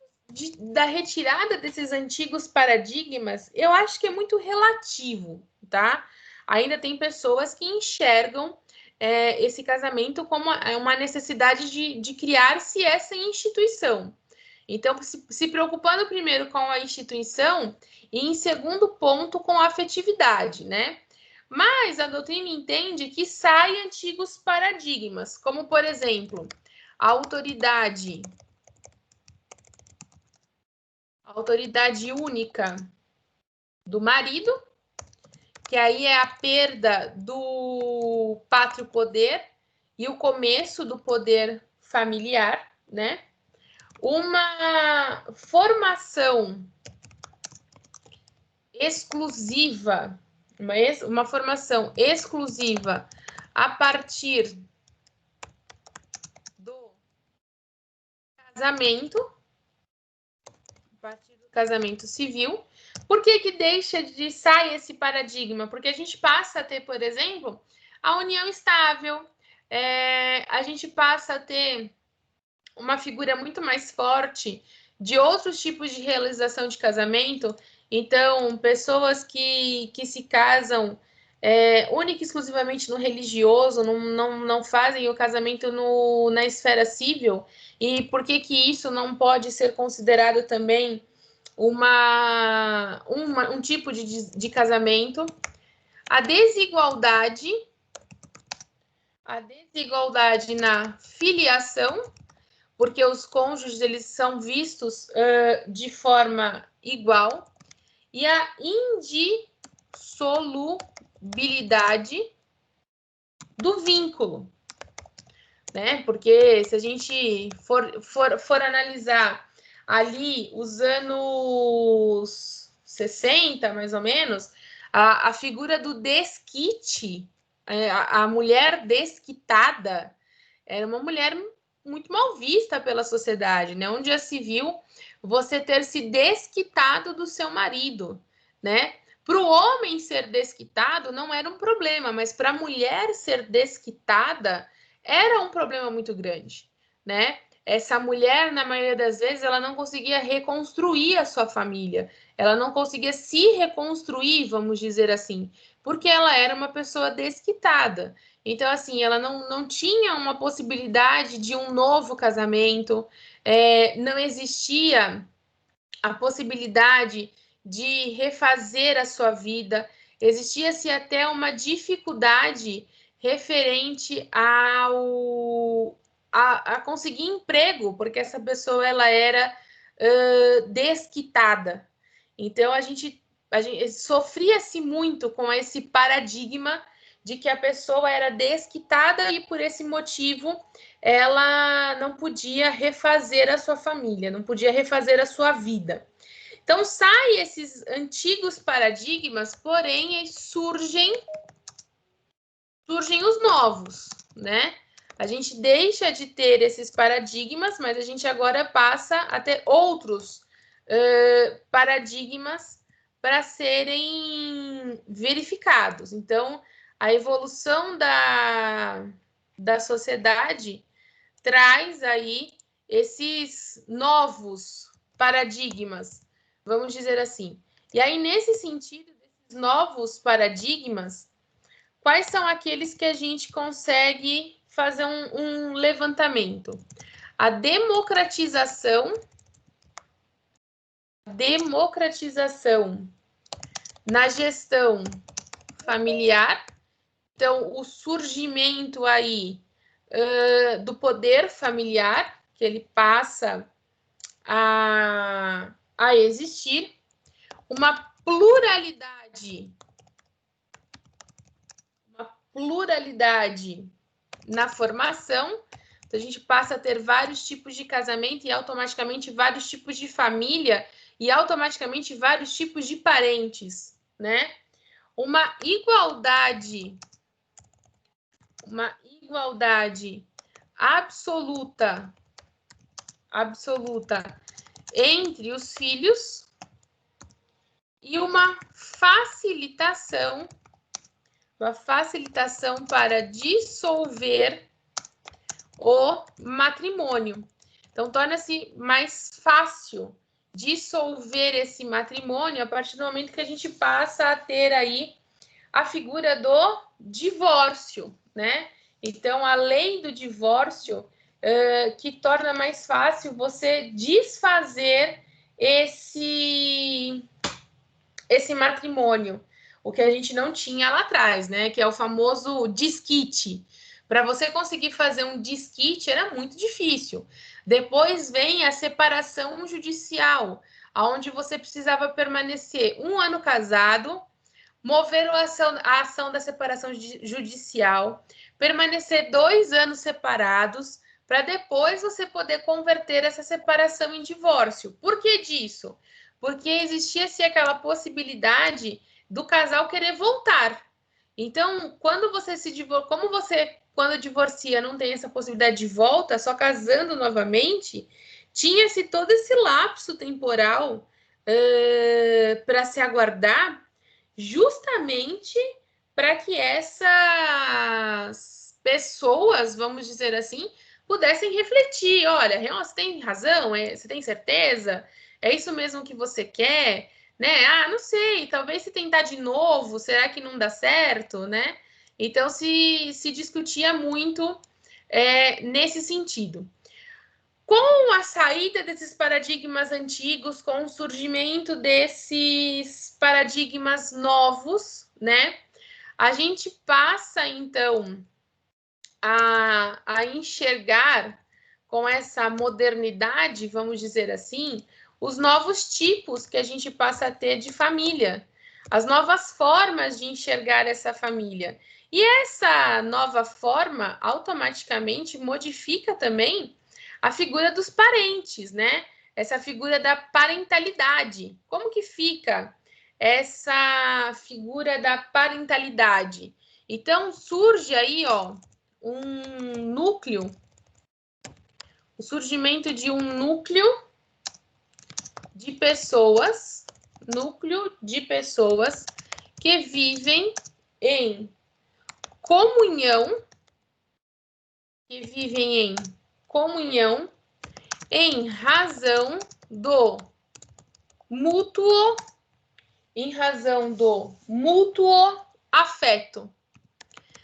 da retirada desses antigos paradigmas, eu acho que é muito relativo, tá? Ainda tem pessoas que enxergam esse casamento como uma necessidade de criar-se essa instituição. Então, se preocupando primeiro com a instituição e, em segundo ponto, com a afetividade, né? Mas a doutrina entende que saem antigos paradigmas, como, por exemplo, a autoridade única do marido, que aí é a perda do pátrio poder e o começo do poder familiar, né? Uma formação exclusiva, uma formação exclusiva a partir do casamento, civil. Por que deixa de sair esse paradigma? Porque a gente passa a ter, por exemplo, a união estável, a gente passa a ter uma figura muito mais forte de outros tipos de realização de casamento. Então, pessoas que se casam única e exclusivamente no religioso, não fazem o casamento na esfera civil. E por que isso não pode ser considerado também um tipo de casamento? A desigualdade na filiação, porque os cônjuges eles são vistos de forma igual, e a indissolubilidade do vínculo, né? Porque se a gente for analisar ali os anos 60, mais ou menos, a figura do desquite, a mulher desquitada, era uma mulher muito mal vista pela sociedade, né? Onde já se viu você ter se desquitado do seu marido, né? Para o homem ser desquitado não era um problema, mas para a mulher ser desquitada era um problema muito grande, né? Essa mulher, na maioria das vezes, ela não conseguia reconstruir a sua família, ela não conseguia se reconstruir, vamos dizer assim, porque ela era uma pessoa desquitada. Então, assim, ela não tinha uma possibilidade de um novo casamento, não existia a possibilidade de refazer a sua vida, existia-se até uma dificuldade referente a conseguir emprego, porque essa pessoa ela era desquitada. Então, a gente sofria-se muito com esse paradigma de que a pessoa era desquitada e, por esse motivo, ela não podia refazer a sua família, não podia refazer a sua vida. Então, saem esses antigos paradigmas, porém, surgem os novos, né? A gente deixa de ter esses paradigmas, mas a gente agora passa a ter outros paradigmas para serem verificados. Então, a evolução da sociedade traz aí esses novos paradigmas, vamos dizer assim. E aí, nesse sentido, desses novos paradigmas, quais são aqueles que a gente consegue fazer um levantamento? A democratização na gestão familiar, então o surgimento aí do poder familiar, que ele passa a existir, uma pluralidade na formação. Então, a gente passa a ter vários tipos de casamento e automaticamente vários tipos de família e automaticamente vários tipos de parentes, né? Uma igualdade absoluta entre os filhos e uma facilitação para dissolver o matrimônio. Então, torna-se mais fácil dissolver esse matrimônio a partir do momento que a gente passa a ter aí a figura do divórcio, né? Então, a lei do divórcio que torna mais fácil você desfazer esse matrimônio, o que a gente não tinha lá atrás, né? Que é o famoso desquite. Para você conseguir fazer um desquite era muito difícil. Depois vem a separação judicial, onde você precisava permanecer 1 ano casado, mover a ação da separação judicial, permanecer 2 anos separados, para depois você poder converter essa separação em divórcio. Por que disso? Porque existia-se aquela possibilidade do casal querer voltar. Então, quando você se divorcia, como você, quando divorcia, não tem essa possibilidade de volta, só casando novamente, tinha-se todo esse lapso temporal para se aguardar, justamente para que essas pessoas, vamos dizer assim, pudessem refletir. Olha, você tem razão? Você tem certeza? É isso mesmo que você quer? Né? Ah, não sei, talvez se tentar de novo, será que não dá certo, né? Então, se discutia muito nesse sentido. Com a saída desses paradigmas antigos, com o surgimento desses paradigmas novos, né? A gente passa, então, a enxergar com essa modernidade, vamos dizer assim, os novos tipos que a gente passa a ter de família, as novas formas de enxergar essa família. E essa nova forma automaticamente modifica também a figura dos parentes, né? Essa figura da parentalidade. Como que fica essa figura da parentalidade? Então surge aí, ó, um núcleo, o surgimento de um núcleo de pessoas que vivem em comunhão, em razão do mútuo afeto.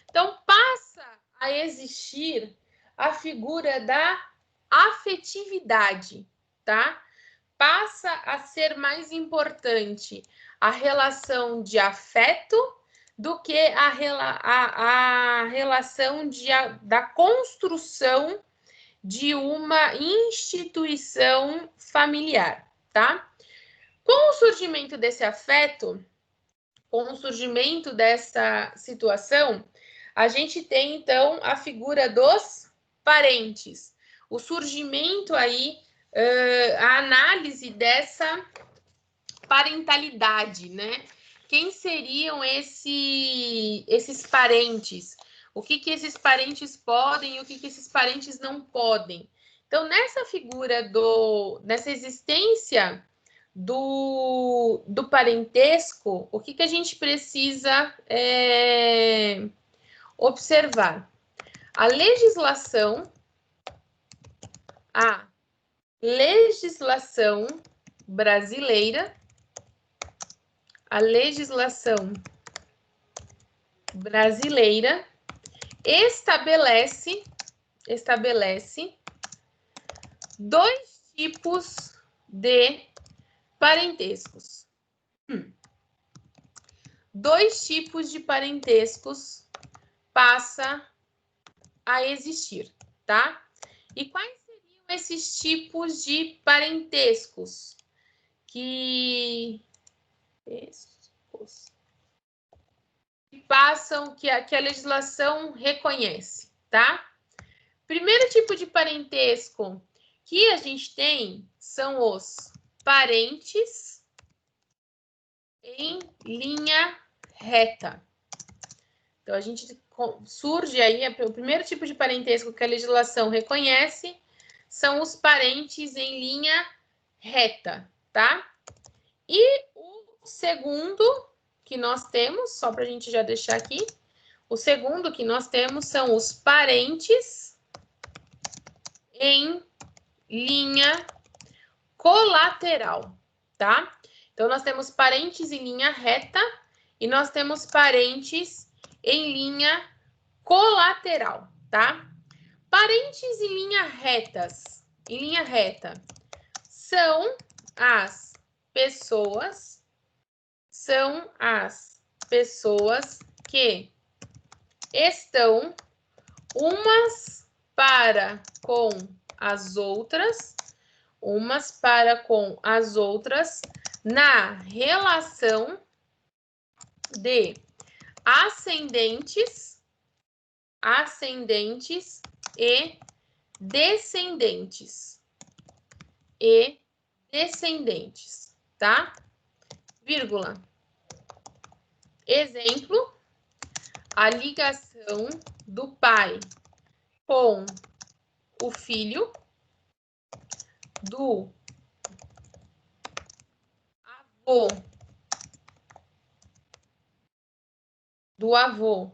Então, passa a existir a figura da afetividade, tá? Passa a ser mais importante a relação de afeto do que a relação da construção de uma instituição familiar, tá? Com o surgimento desse afeto, com o surgimento dessa situação, a gente tem, então, a figura dos parentes. O surgimento aí, a análise dessa parentalidade, né? Quem seriam esses parentes? O que esses parentes podem e o que esses parentes não podem? Então, nessa figura nessa existência do parentesco, o que a gente precisa observar? A legislação brasileira, estabelece 2 tipos de parentescos. 2 tipos de parentescos passa a existir, tá? E quais seriam esses tipos de parentescos que passam, que a legislação reconhece, tá? Primeiro tipo de parentesco que a gente tem são os parentes em linha reta. Então, a gente surge aí, o primeiro tipo de parentesco que a legislação reconhece são os parentes em linha reta, tá? E o segundo que nós temos, só para a gente já deixar aqui, o segundo que nós temos são os parentes em linha colateral, tá? Então, nós temos parentes em linha reta e nós temos parentes em linha colateral, tá? Parentes em linha reta, são as pessoas que estão umas para com as outras, na relação de ascendentes e descendentes. Tá? Vírgula. Exemplo, a ligação do pai com o filho, do avô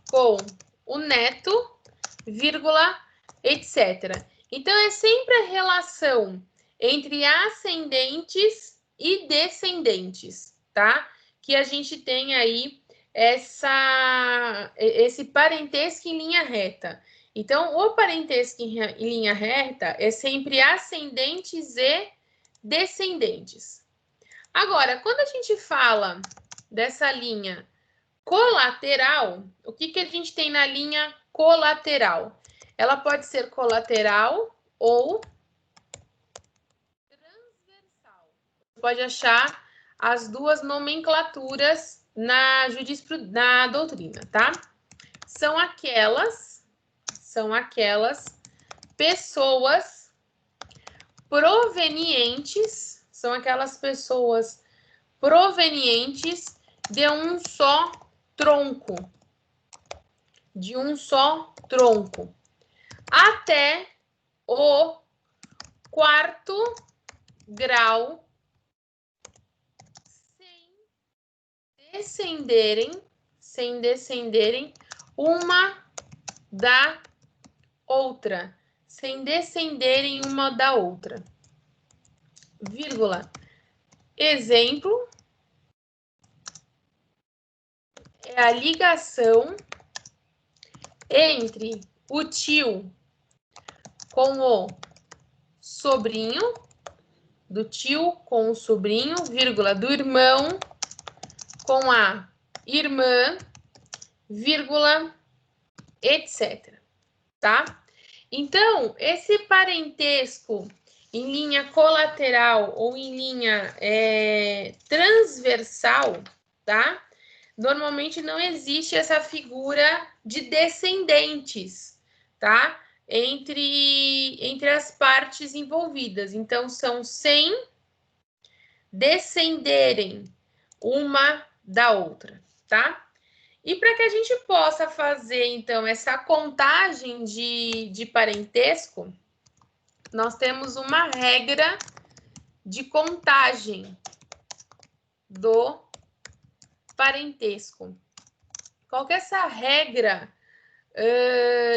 com o neto, vírgula, etc. Então, é sempre a relação entre ascendentes e descendentes, tá? Que a gente tem aí esse parentesco em linha reta. Então, o parentesco em linha reta é sempre ascendentes e descendentes. Agora, quando a gente fala dessa linha colateral, o que a gente tem na linha colateral? Ela pode ser colateral ou transversal. Você pode achar as duas nomenclaturas na doutrina, tá? São aquelas pessoas provenientes, de um só tronco, até o quarto grau, sem descenderem uma da outra, vírgula. Exemplo, é a ligação entre o tio com o sobrinho, do tio com o sobrinho, vírgula, do irmão com a irmã, vírgula, etc. Tá? Então, esse parentesco em linha colateral ou em linha transversal, tá? Normalmente não existe essa figura de descendentes, tá? Entre as partes envolvidas. Então, são sem descenderem uma da outra, tá? E para que a gente possa fazer, então, essa contagem de parentesco, nós temos uma regra de contagem do parentesco. Qual que é essa regra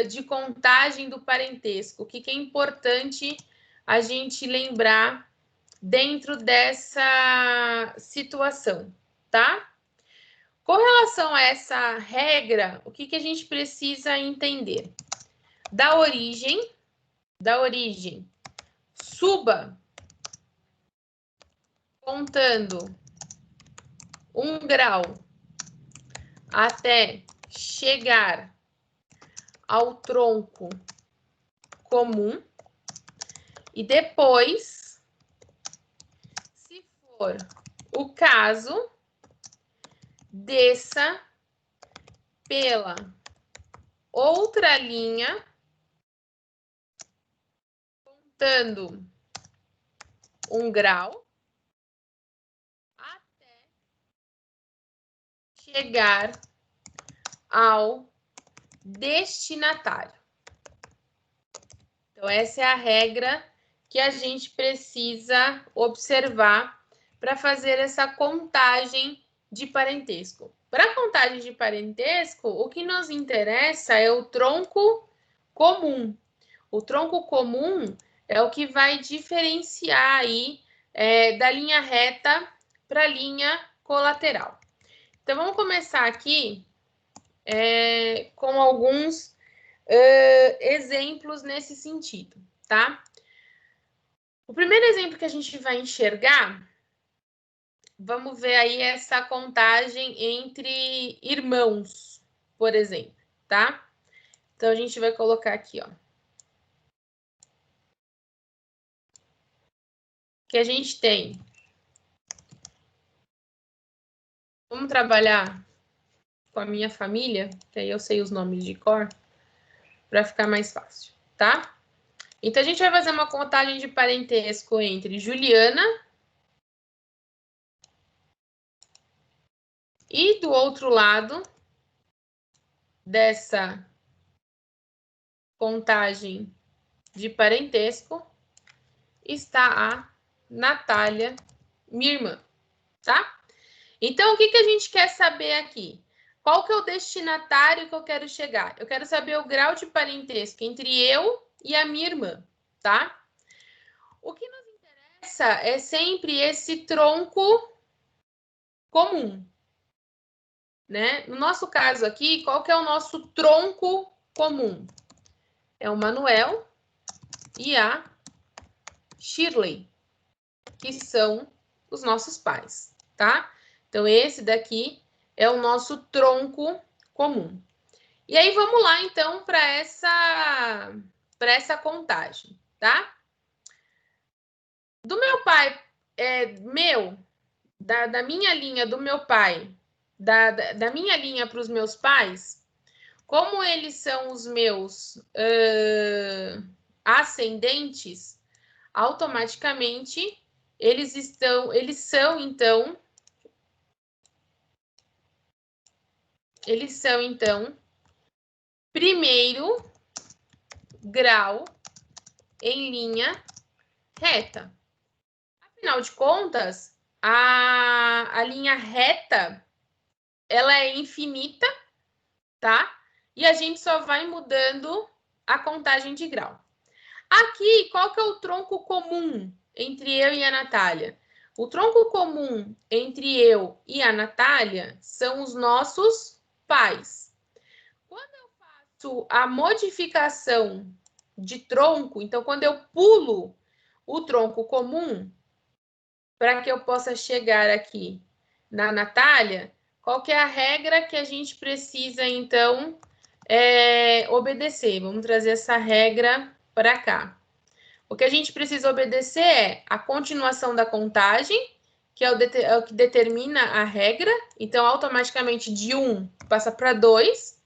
de contagem do parentesco? O que é importante a gente lembrar dentro dessa situação, tá? Com relação a essa regra, o que a gente precisa entender? Da origem, suba contando 1 grau até chegar ao tronco comum e depois, se for o caso, desça pela outra linha, contando 1 grau, até chegar ao destinatário. Então, essa é a regra que a gente precisa observar para fazer essa contagem de parentesco. Para a contagem de parentesco, o que nos interessa é o tronco comum. O tronco comum é o que vai diferenciar aí da linha reta para a linha colateral. Então, vamos começar aqui com alguns exemplos nesse sentido, tá? O primeiro exemplo que a gente vai enxergar, vamos ver aí essa contagem entre irmãos, por exemplo, tá? Então, a gente vai colocar aqui, ó. Que a gente tem. Vamos trabalhar com a minha família, que aí eu sei os nomes de cor, para ficar mais fácil, tá? Então, a gente vai fazer uma contagem de parentesco entre Juliana e do outro lado dessa contagem de parentesco está a Natália, minha irmã, tá? Então, o que a gente quer saber aqui? Qual que é o destinatário que eu quero chegar? Eu quero saber o grau de parentesco entre eu e a minha irmã, tá? O que nos interessa é sempre esse tronco comum, né? No nosso caso aqui, qual que é o nosso tronco comum? É o Manuel e a Shirley, que são os nossos pais, tá? Então, esse daqui é o nosso tronco comum. E aí, vamos lá, então, para essa contagem, tá? Do meu pai, da minha linha do meu pai, da minha linha para os meus pais, como eles são os meus ascendentes, automaticamente eles são então primeiro grau em linha reta. Afinal de contas, a linha reta ela é infinita, tá? E a gente só vai mudando a contagem de grau. Aqui, qual que é o tronco comum entre eu e a Natália? O tronco comum entre eu e a Natália são os nossos pais. Quando eu faço a modificação de tronco, então, quando eu pulo o tronco comum, para que eu possa chegar aqui na Natália, qual que é a regra que a gente precisa, então, obedecer? Vamos trazer essa regra para cá. O que a gente precisa obedecer é a continuação da contagem, que é o que determina a regra. Então, automaticamente, de 1 passa para 2.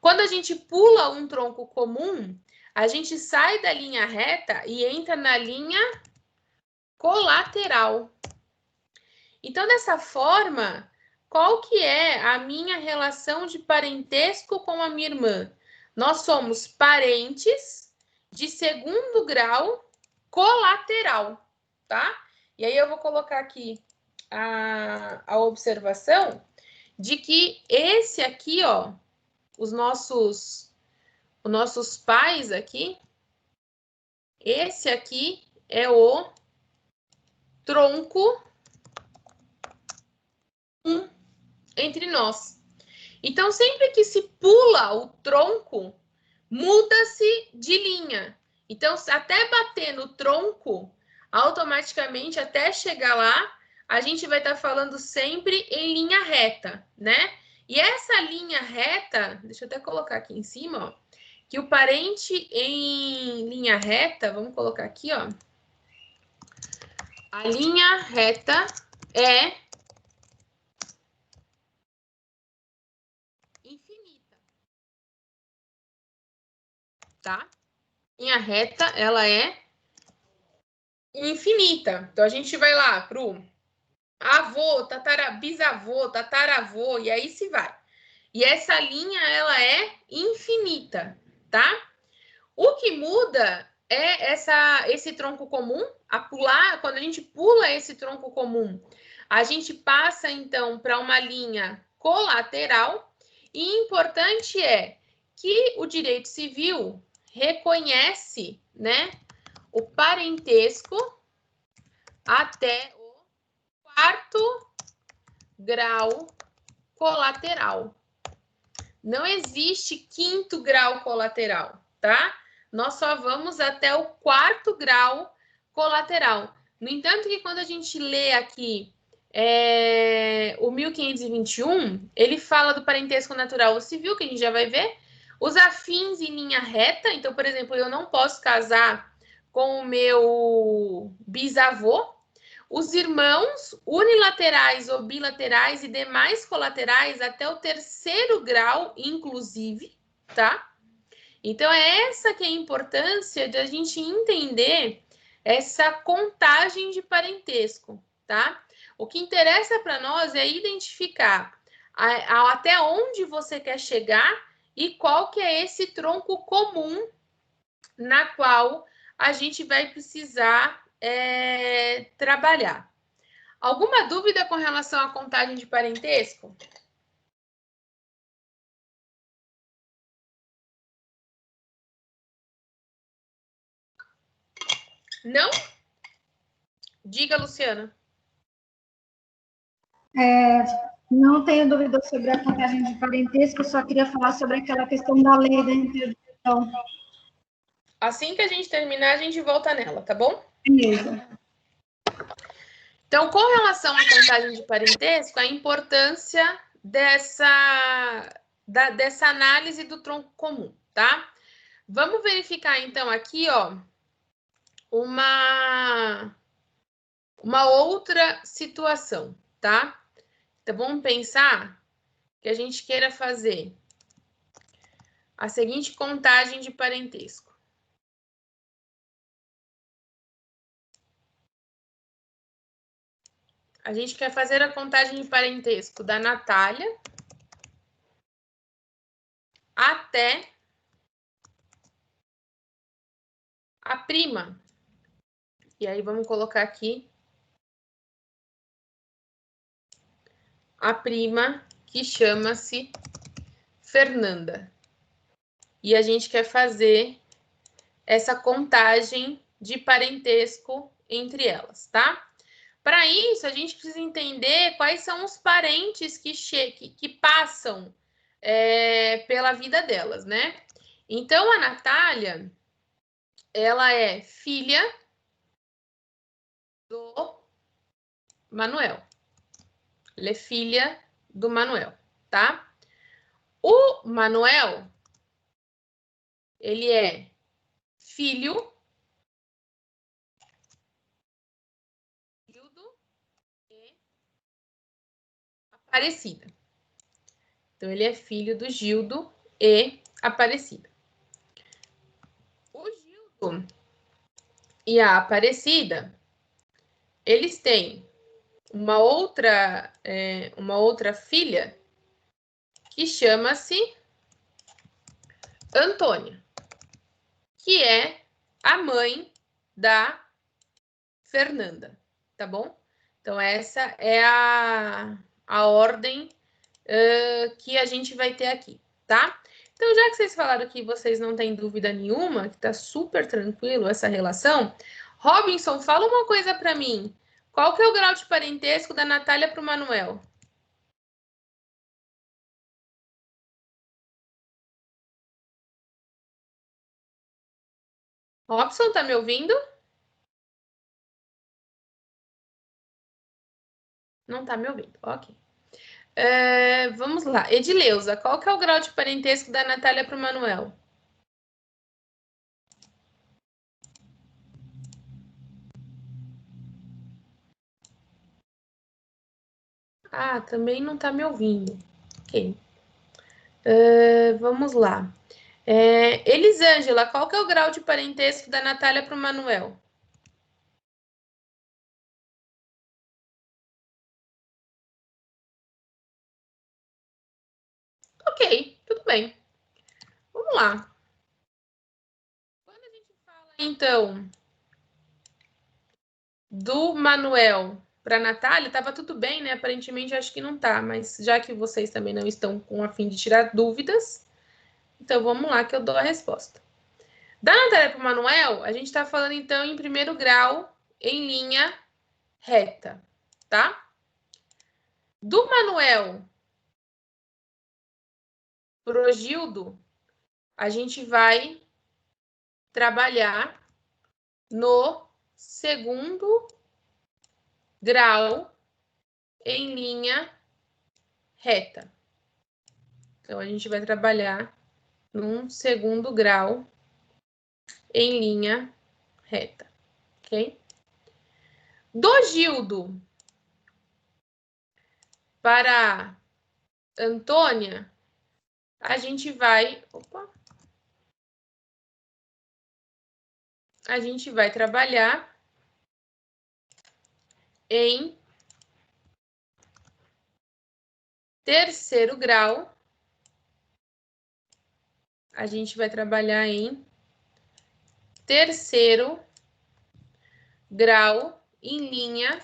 Quando a gente pula um tronco comum, a gente sai da linha reta e entra na linha colateral. Então, dessa forma, qual que é a minha relação de parentesco com a minha irmã? Nós somos parentes de segundo grau colateral, tá? E aí eu vou colocar aqui a observação de que esse aqui, ó, os nossos pais aqui, esse aqui é o tronco entre nós. Então, sempre que se pula o tronco, muda-se de linha. Então, até bater no tronco, automaticamente, até chegar lá, a gente vai estar falando sempre em linha reta, né? E essa linha reta, deixa eu até colocar aqui em cima, ó, que o parente em linha reta, vamos colocar aqui, ó. A linha reta é infinita, tá? Linha reta, ela é infinita. Então, a gente vai lá pro avô, bisavô, tataravô, e aí se vai. E essa linha, ela é infinita, tá? O que muda esse tronco comum, quando a gente pula esse tronco comum, a gente passa, então, para uma linha colateral, e importante é que o direito civil reconhece, né, o parentesco até o quarto grau colateral. Não existe quinto grau colateral, tá? Nós só vamos até o quarto grau colateral. No entanto, que quando a gente lê aqui o 1521, ele fala do parentesco natural ou civil, que a gente já vai ver, os afins em linha reta. Então, por exemplo, eu não posso casar com o meu bisavô. Os irmãos unilaterais ou bilaterais e demais colaterais até o terceiro grau, inclusive, tá? Então, é essa que é a importância de a gente entender essa contagem de parentesco, tá? O que interessa para nós é identificar até onde você quer chegar e qual que é esse tronco comum na qual a gente vai precisar trabalhar. Alguma dúvida com relação à contagem de parentesco? Não? Diga, Luciana. Não tenho dúvida sobre a contagem de parentesco, só queria falar sobre aquela questão da lei da interdição. Assim que a gente terminar, a gente volta nela, tá bom? Beleza. Então, com relação à contagem de parentesco, a importância dessa análise do tronco comum, tá? Vamos verificar, então, aqui, ó, uma outra situação, tá? Então, vamos pensar que a gente queira fazer a seguinte contagem de parentesco. A gente quer fazer a contagem de parentesco da Natália até a prima. E aí vamos colocar aqui a prima que chama-se Fernanda. E a gente quer fazer essa contagem de parentesco entre elas, tá? Para isso, a gente precisa entender quais são os parentes que passam pela vida delas, né? Então, a Natália, ela é filha do Manuel. Ela é filha do Manuel, tá? O Manuel, ele é filho e Aparecida. Então, ele é filho do Gildo e Aparecida. O Gildo e a Aparecida, eles têm uma outra filha que chama-se Antônia, que é a mãe da Fernanda, tá bom? Então, essa é a ordem que a gente vai ter aqui, tá? Então, já que vocês falaram que vocês não têm dúvida nenhuma, que tá super tranquilo essa relação, Robinson, fala uma coisa para mim. Qual que é o grau de parentesco da Natália para o Manuel? Robson, tá me ouvindo? Não tá me ouvindo, ok. Vamos lá. Edileuza, qual que é o grau de parentesco da Natália para o Manuel? Ah, também não tá me ouvindo. Ok. Vamos lá. Elisângela, qual que é o grau de parentesco da Natália para o Manuel? Ok, tudo bem. Vamos lá. Quando a gente fala então, do Manuel para a Natália, estava tudo bem, né? Aparentemente, acho que não tá, mas já que vocês também não estão com a fim de tirar dúvidas, então vamos lá que eu dou a resposta. Da Natália para o Manuel, a gente está falando, então, em primeiro grau, em linha reta, tá? Do Manuel pro Gildo, a gente vai trabalhar no segundo grau em linha reta. Então, a gente vai trabalhar num segundo grau em linha reta, ok? Do Gildo para Antônia, a gente vai... Opa! A gente vai trabalhar em terceiro grau. A gente vai trabalhar em terceiro grau em linha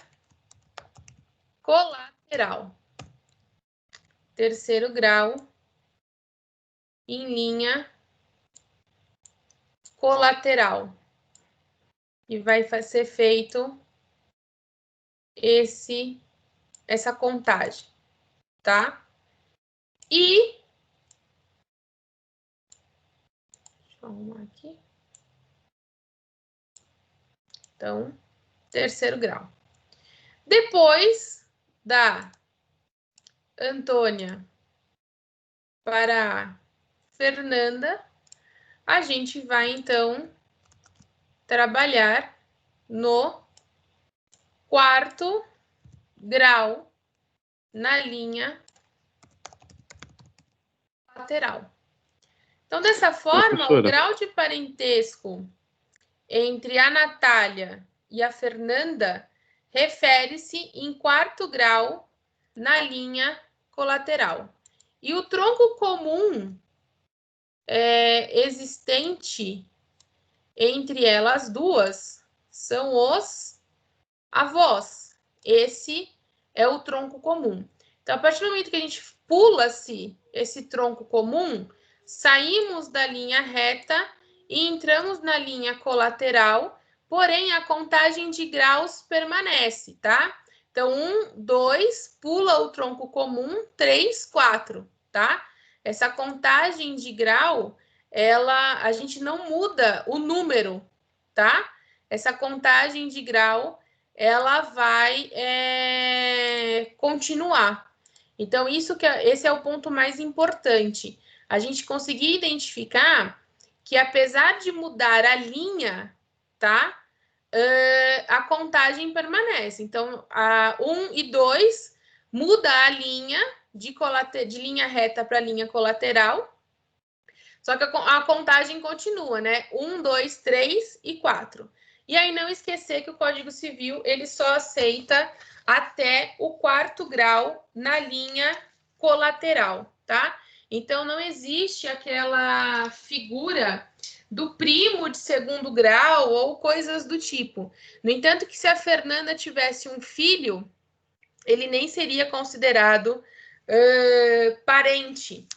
colateral. Terceiro grau em linha colateral. E vai ser feito essa contagem, tá? E deixa eu arrumar aqui. Então, terceiro grau. Depois da Antônia para a Fernanda, a gente vai, então, trabalhar no quarto grau na linha lateral. Então, dessa forma, o grau de parentesco entre a Natália e a Fernanda refere-se em quarto grau na linha colateral. E o tronco comum existente entre elas duas são os avós. Esse é o tronco comum. Então, a partir do momento que a gente pula-se esse tronco comum, saímos da linha reta e entramos na linha colateral, porém a contagem de graus permanece, tá? Então, 1, 2, pula o tronco comum, 3, 4, tá? Essa contagem de grau, a gente não muda o número, tá? Essa contagem de grau, ela vai continuar. Então, esse é o ponto mais importante. A gente conseguir identificar que, apesar de mudar a linha, tá? A contagem permanece. Então, a 1 e 2 muda a linha de linha reta para linha colateral, só que a contagem continua, né? 1, 2, 3 e 4. E aí não esquecer que o Código Civil ele só aceita até o quarto grau na linha colateral, tá? Então não existe aquela figura do primo de segundo grau ou coisas do tipo. No entanto, que se a Fernanda tivesse um filho, ele nem seria considerado parente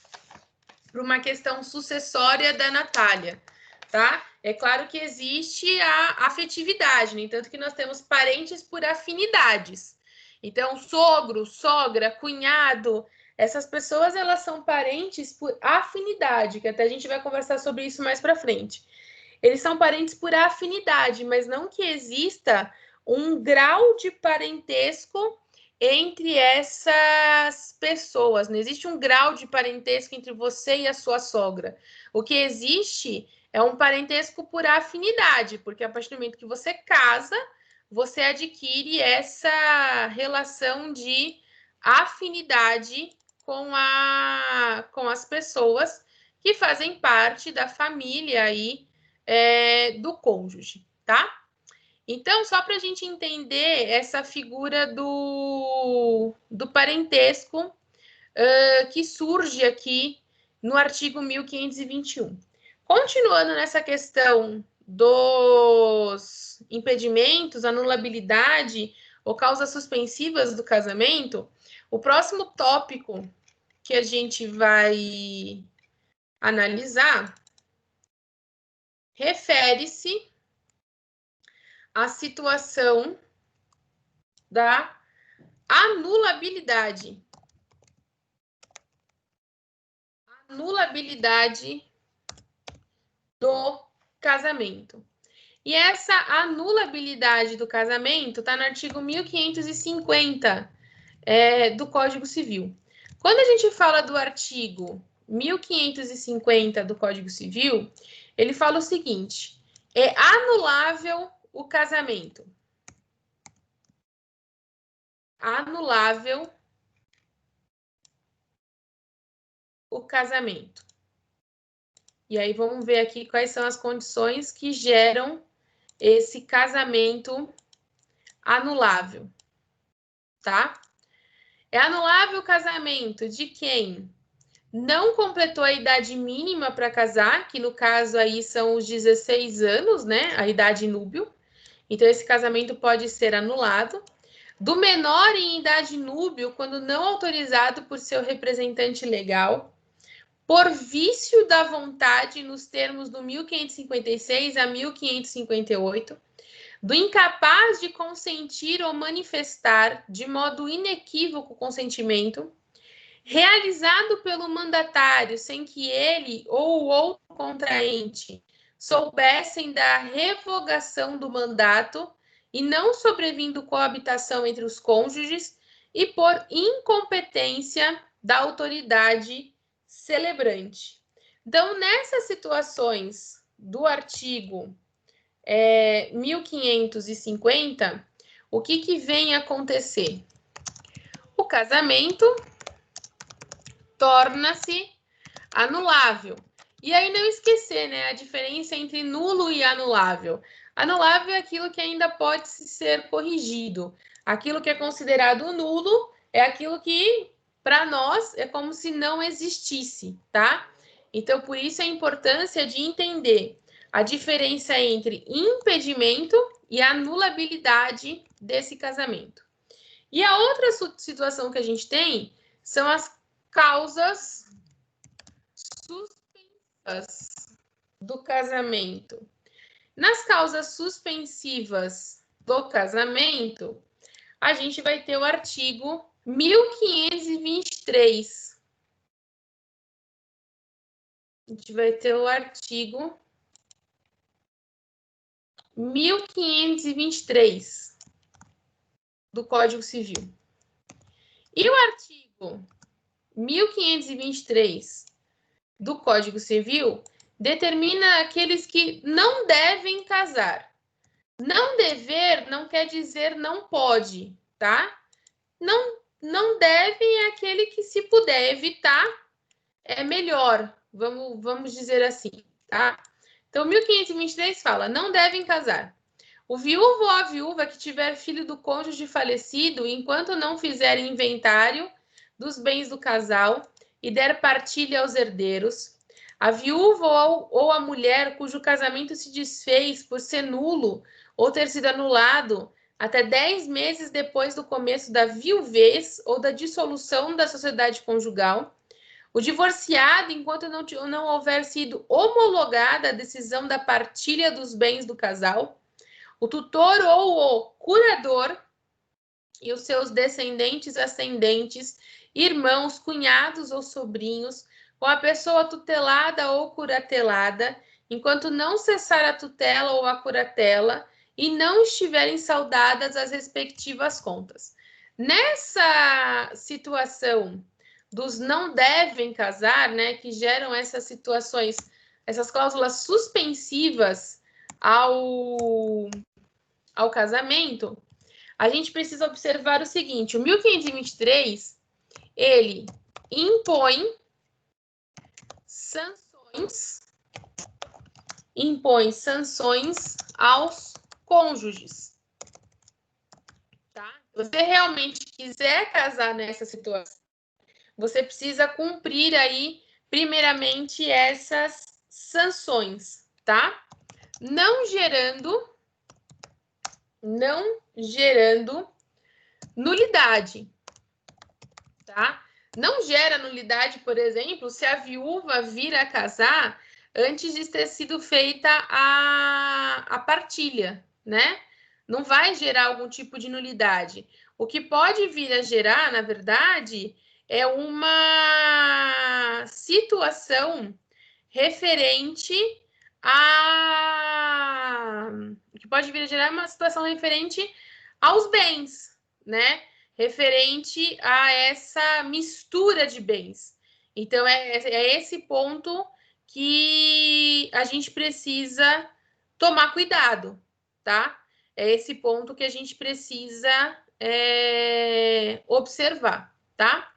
para uma questão sucessória da Natália, tá? É claro que existe a afetividade, no entanto que nós temos parentes por afinidades. Então, sogro, sogra, cunhado, essas pessoas elas são parentes por afinidade, que até a gente vai conversar sobre isso mais para frente. Eles são parentes por afinidade, mas não que exista um grau de parentesco entre essas pessoas. Não existe um grau de parentesco entre você e a sua sogra. O que existe é um parentesco por afinidade, porque a partir do momento que você casa, você adquire essa relação de afinidade com as pessoas que fazem parte da família aí do cônjuge, tá? Então, só para a gente entender essa figura do parentesco que surge aqui no artigo 1521. Continuando nessa questão dos impedimentos, anulabilidade ou causas suspensivas do casamento, o próximo tópico que a gente vai analisar refere-se à situação da anulabilidade. Anulabilidade do casamento. E essa anulabilidade do casamento está no artigo 1550 do Código Civil. Quando a gente fala do artigo 1550 do Código Civil, ele fala o seguinte: é anulável o casamento. Anulável o casamento. E aí vamos ver aqui quais são as condições que geram esse casamento anulável, tá? É anulável o casamento de quem não completou a idade mínima para casar, que no caso aí são os 16 anos, né? A idade núbio. Então, esse casamento pode ser anulado. Do menor em idade núbio, quando não autorizado por seu representante legal, por vício da vontade, nos termos do 1556 a 1558, do incapaz de consentir ou manifestar de modo inequívoco o consentimento, realizado pelo mandatário sem que ele ou o outro contraente soubessem da revogação do mandato e não sobrevindo coabitação entre os cônjuges e por incompetência da autoridade celebrante. Então, nessas situações do artigo 1550, o que vem acontecer? O casamento torna-se anulável. E aí não esquecer, né, a diferença entre nulo e anulável. Anulável é aquilo que ainda pode ser corrigido. Aquilo que é considerado nulo é aquilo que, para nós, é como se não existisse, tá? Então, por isso a importância de entender a diferença entre impedimento e anulabilidade desse casamento. E a outra situação que a gente tem são as causas suspensivas do casamento. Nas causas suspensivas do casamento, a gente vai ter o artigo 1523. A gente vai ter o artigo 1523 do Código Civil. E o artigo 1523 do Código Civil determina aqueles que não devem casar. Não dever não quer dizer não pode, tá? Não deve é aquele que, se puder evitar, é melhor. Vamos dizer assim, tá? Então, 1523 fala, não devem casar. O viúvo ou a viúva que tiver filho do cônjuge falecido, enquanto não fizer inventário dos bens do casal e der partilha aos herdeiros, a viúva ou a mulher cujo casamento se desfez por ser nulo ou ter sido anulado até 10 meses depois do começo da viuvez ou da dissolução da sociedade conjugal, o divorciado, enquanto não houver sido homologada a decisão da partilha dos bens do casal, o tutor ou o curador e os seus descendentes, ascendentes, irmãos, cunhados ou sobrinhos, com a pessoa tutelada ou curatelada, enquanto não cessar a tutela ou a curatela e não estiverem saudadas as respectivas contas. Nessa situação dos não devem casar, né, que geram essas situações, essas cláusulas suspensivas ao casamento, a gente precisa observar o seguinte: o 1523, ele impõe sanções aos cônjuges. Tá? Se você realmente quiser casar nessa situação, você precisa cumprir aí, primeiramente, essas sanções, tá? não gerando nulidade, tá? Não gera nulidade, por exemplo, se a viúva vir a casar antes de ter sido feita a partilha, né? Não vai gerar algum tipo de nulidade. O que pode vir a gerar, na verdade, é uma situação referente a... O que pode vir a gerar uma situação referente aos bens, né? Referente a essa mistura de bens. Então, é esse ponto que a gente precisa tomar cuidado, tá? É esse ponto que a gente precisa observar, tá?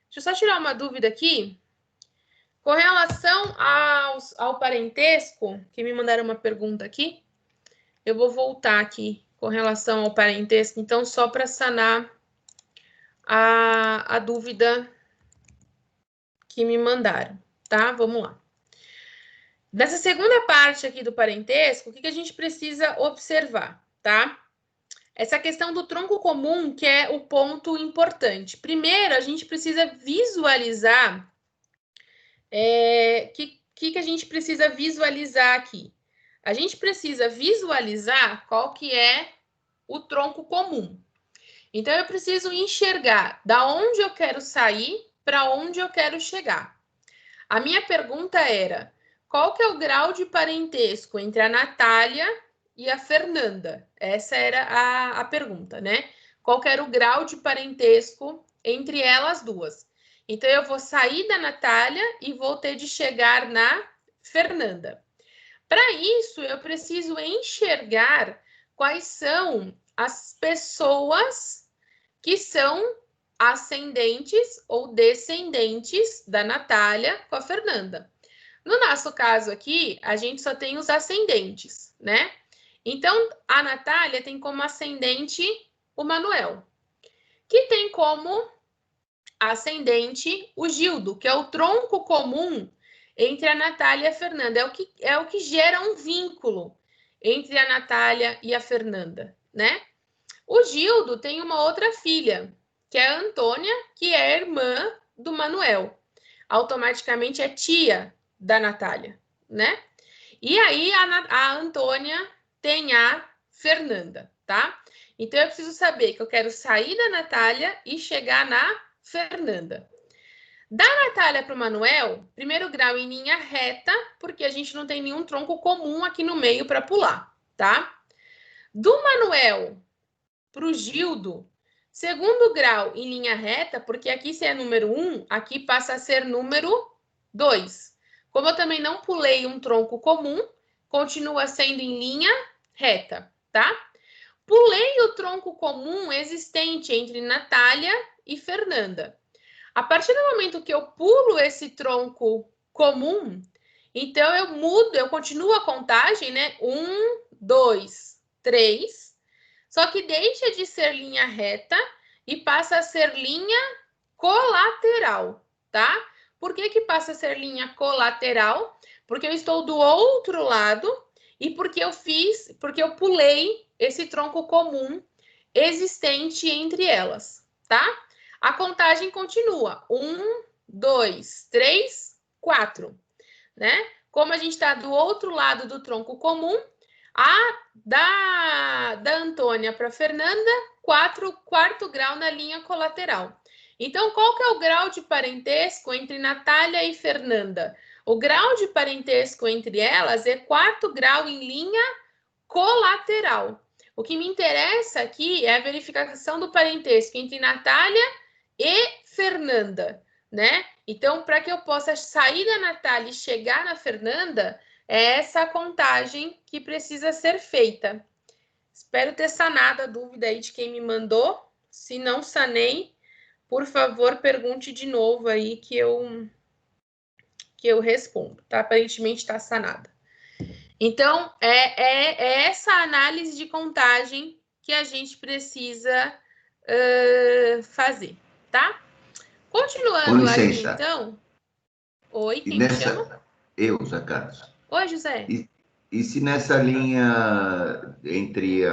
Deixa eu só tirar uma dúvida aqui. Com relação ao parentesco, que me mandaram uma pergunta aqui, eu vou voltar aqui com relação ao parentesco, então, só para sanar a dúvida que me mandaram, tá? Vamos lá. Nessa segunda parte aqui do parentesco, o que a gente precisa observar, tá? Essa questão do tronco comum, que é o ponto importante. Primeiro, a gente precisa visualizar que a gente precisa visualizar aqui? A gente precisa visualizar qual que é o tronco comum. Então, eu preciso enxergar da onde eu quero sair para onde eu quero chegar. A minha pergunta era, qual que é o grau de parentesco entre a Natália e a Fernanda? Essa era a pergunta, né? Qual que era o grau de parentesco entre elas duas? Então, eu vou sair da Natália e vou ter de chegar na Fernanda. Para isso, eu preciso enxergar quais são as pessoas que são ascendentes ou descendentes da Natália com a Fernanda. No nosso caso aqui, a gente só tem os ascendentes, né? Então, a Natália tem como ascendente o Manuel, que tem como ascendente o Gildo, que é o tronco comum entre a Natália e a Fernanda. É o que gera um vínculo entre a Natália e a Fernanda, né? O Gildo tem uma outra filha, que é a Antônia, que é irmã do Manuel. Automaticamente é tia da Natália, né? E aí a Antônia tem a Fernanda, tá? Então eu preciso saber que eu quero sair da Natália e chegar na Fernanda. Da Natália para o Manuel, primeiro grau em linha reta, porque a gente não tem nenhum tronco comum aqui no meio para pular, tá? Do Manuel para o Gildo, segundo grau em linha reta, porque aqui se é número 1, aqui passa a ser número 2. Como eu também não pulei um tronco comum, continua sendo em linha reta, tá? Pulei o tronco comum existente entre Natália e Fernanda. A partir do momento que eu pulo esse tronco comum, então eu mudo, eu continuo a contagem, né? 1, 2, 3. Só que deixa de ser linha reta e passa a ser linha colateral, tá? Por que passa a ser linha colateral? Porque eu estou do outro lado e porque eu pulei esse tronco comum existente entre elas, tá? A contagem continua. 1, 2, 3, 4, né? Como a gente está do outro lado do tronco comum, da Antônia para Fernanda, quarto grau na linha colateral. Então, qual que é o grau de parentesco entre Natália e Fernanda? O grau de parentesco entre elas é 4º grau em linha colateral. O que me interessa aqui é a verificação do parentesco entre Natália e Fernanda, né? Então, para que eu possa sair da Natália e chegar na Fernanda, é essa contagem que precisa ser feita. Espero ter sanado a dúvida aí de quem me mandou. Se não sanei, por favor, pergunte de novo aí que eu respondo, tá? Aparentemente está sanada. Então, é essa análise de contagem que a gente precisa fazer, tá? Continuando aqui, então. Oi, quem me chama? Eu, Zé Carlos. Oi, José. E se nessa linha entre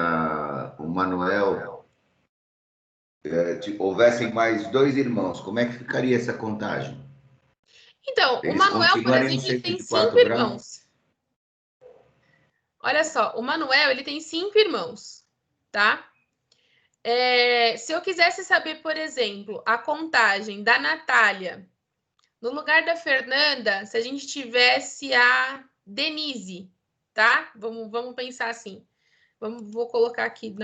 o Manuel houvessem mais 2 irmãos, como é que ficaria essa contagem? Então, o Eles Manuel, por continuariam exemplo, ele sendo tem de 5 quarto grau? irmãos. Olha só, o Manuel, ele tem 5 irmãos, tá? Se eu quisesse saber, por exemplo, a contagem da Natália, no lugar da Fernanda, se a gente tivesse a Denise, tá? Vamos pensar assim. Vou colocar aqui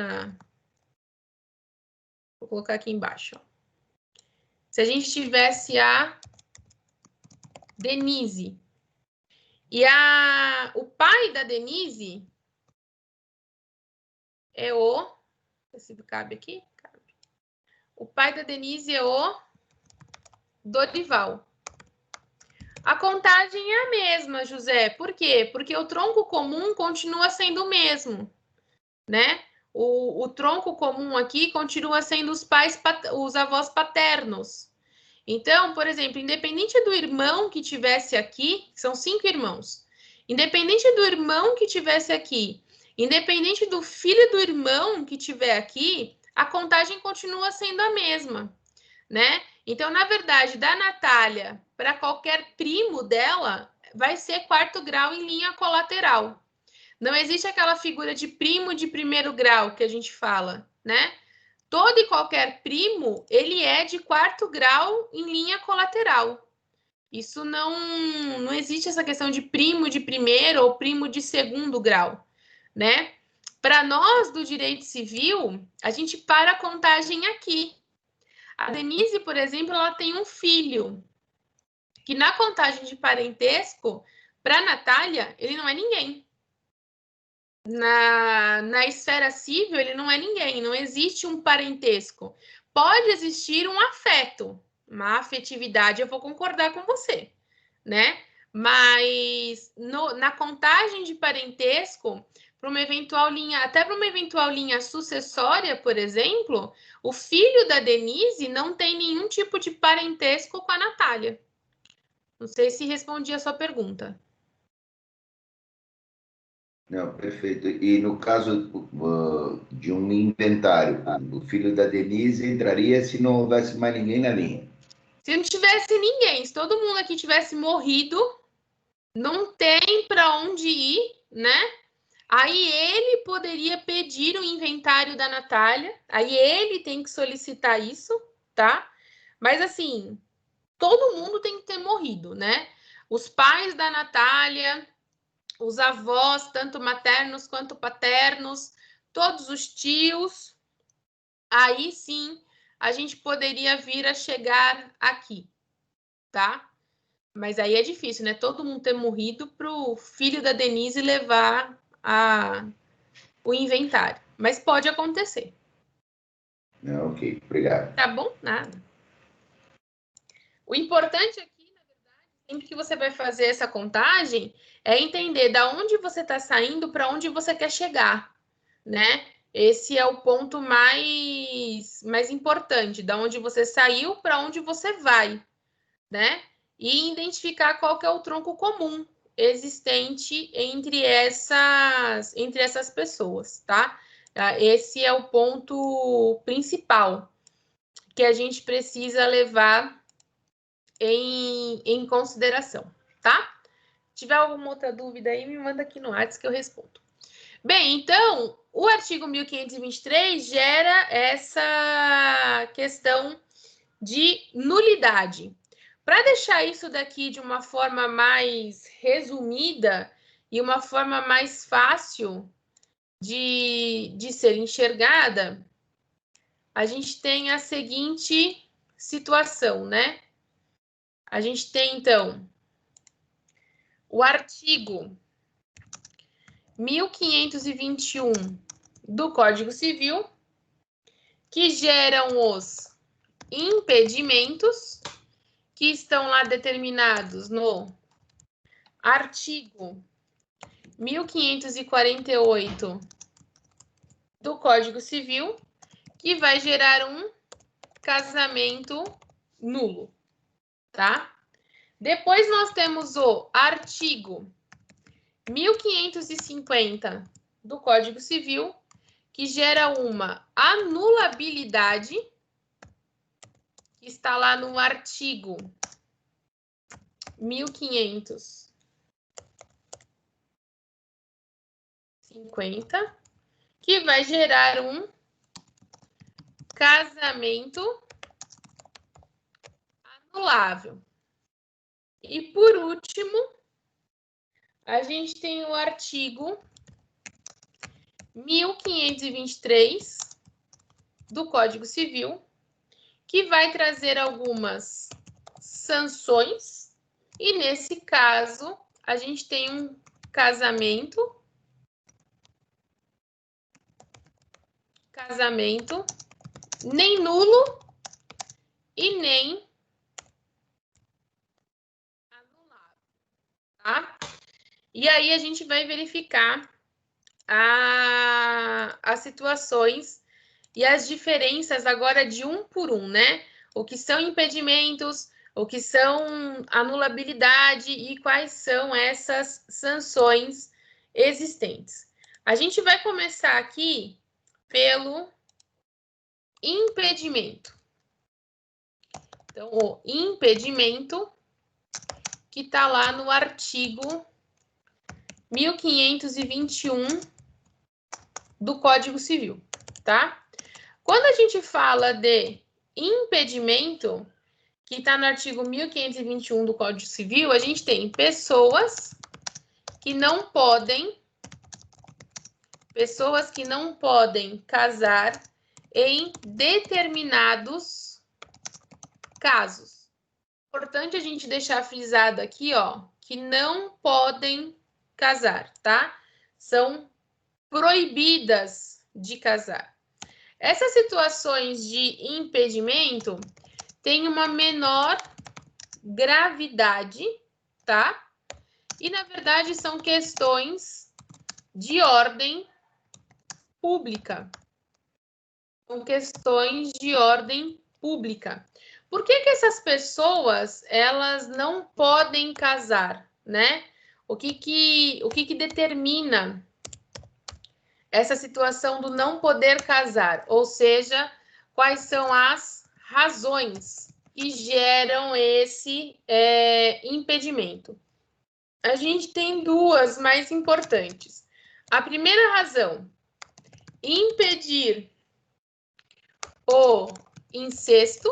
Vou colocar aqui embaixo. Ó. Se a gente tivesse a Denise e o pai da Denise é o... Se cabe aqui? Cabe. O pai da Denise é o Dorival. A contagem é a mesma, José. Por quê? Porque o tronco comum continua sendo o mesmo, né? O tronco comum aqui continua sendo os avós paternos. Então, por exemplo, independente do irmão que tivesse aqui, são 5 irmãos. Independente do irmão que tivesse aqui, independente do filho do irmão que tiver aqui, a contagem continua sendo a mesma, né? Então, na verdade, da Natália para qualquer primo dela, vai ser 4º grau em linha colateral. Não existe aquela figura de primo de 1º grau que a gente fala, né? Todo e qualquer primo, ele é de 4º grau em linha colateral. Isso não existe essa questão de primo de 1º ou primo de 2º grau, né? Para nós do direito civil, a gente para a contagem aqui. A Denise, por exemplo, ela tem um filho que na contagem de parentesco, para a Natália, ele não é ninguém. Na esfera civil, ele não é ninguém, não existe um parentesco. Pode existir um afeto, uma afetividade, eu vou concordar com você, né? Mas na contagem de parentesco, para uma eventual linha, até para uma eventual linha sucessória, por exemplo, o filho da Denise não tem nenhum tipo de parentesco com a Natália. Não sei se respondi a sua pergunta. Não, perfeito. E no caso de um inventário, o filho da Denise entraria se não houvesse mais ninguém na linha. Se não tivesse ninguém, se todo mundo aqui tivesse morrido, não tem para onde ir, né? Aí ele poderia pedir o inventário da Natália, aí ele tem que solicitar isso, tá? Mas assim, todo mundo tem que ter morrido, né? Os pais da Natália, os avós, tanto maternos quanto paternos, todos os tios, aí sim a gente poderia vir a chegar aqui, tá? Mas aí é difícil, né? Todo mundo ter morrido para o filho da Denise levar o inventário. Mas pode acontecer. Ok, obrigado. Tá bom? Nada. O importante aqui, na verdade, sempre que você vai fazer essa contagem, é entender da onde você está saindo para onde você quer chegar, né? Esse é o ponto mais importante, da onde você saiu para onde você vai, né? E identificar qual que é o tronco comum existente entre essas pessoas, tá? Esse é o ponto principal que a gente precisa levar em consideração, tá? Se tiver alguma outra dúvida aí, me manda aqui no WhatsApp que eu respondo. Bem, então, o artigo 1523 gera essa questão de nulidade. Para deixar isso daqui de uma forma mais resumida e uma forma mais fácil de ser enxergada, a gente tem a seguinte situação, né? A gente tem, então, o artigo 1521 do Código Civil, que geram os impedimentos, que estão lá determinados no artigo 1548 do Código Civil, que vai gerar um casamento nulo, tá? Depois nós temos o artigo 1550 do Código Civil, que gera uma anulabilidade, que está lá no artigo 1550, que vai gerar um casamento anulável. E, por último, a gente tem o artigo 1523 do Código Civil, que vai trazer algumas sanções, e nesse caso, a gente tem um casamento nem nulo e nem anulado, tá? E aí a gente vai verificar as situações e as diferenças agora de um por um, né? O que são impedimentos, o que são anulabilidade e quais são essas sanções existentes. A gente vai começar aqui pelo impedimento. Então, o impedimento, que está lá no artigo 1521 do Código Civil, tá? Quando a gente fala de impedimento, que está no artigo 1521 do Código Civil, a gente tem pessoas que não podem casar em determinados casos. Importante a gente deixar frisado aqui, ó, que não podem casar, tá? São proibidas de casar. Essas situações de impedimento têm uma menor gravidade, tá? E, na verdade, são questões de ordem pública. São questões de ordem pública. Por que essas pessoas, elas não podem casar, né? O que determina essa situação do não poder casar? Ou seja, quais são as razões que geram esse impedimento? A gente tem duas mais importantes. A primeira razão, impedir o incesto.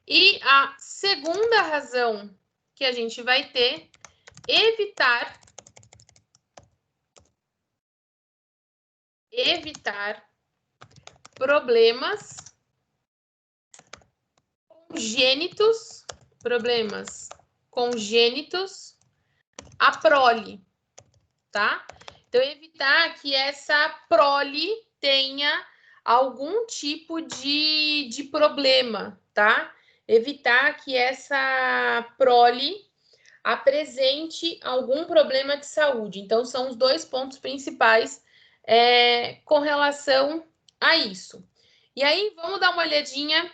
E a segunda razão que a gente vai ter, evitar problemas congênitos à prole, tá? Então, evitar que essa prole tenha algum tipo de problema, tá? Evitar que essa prole apresente algum problema de saúde. Então, são os dois pontos principais com relação a isso. E aí, vamos dar uma olhadinha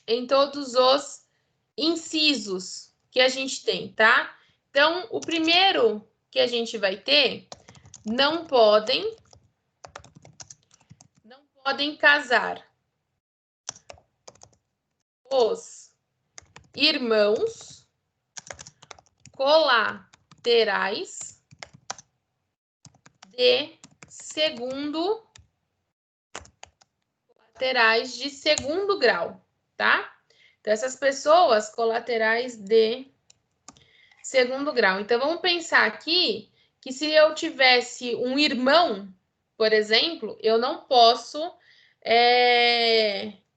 em todos os incisos que a gente tem, tá? Então, o primeiro que a gente vai ter, não podem casar os irmãos colaterais de segundo grau, tá? Então, essas pessoas colaterais de segundo grau. Então, vamos pensar aqui que se eu tivesse um irmão, por exemplo, eu não posso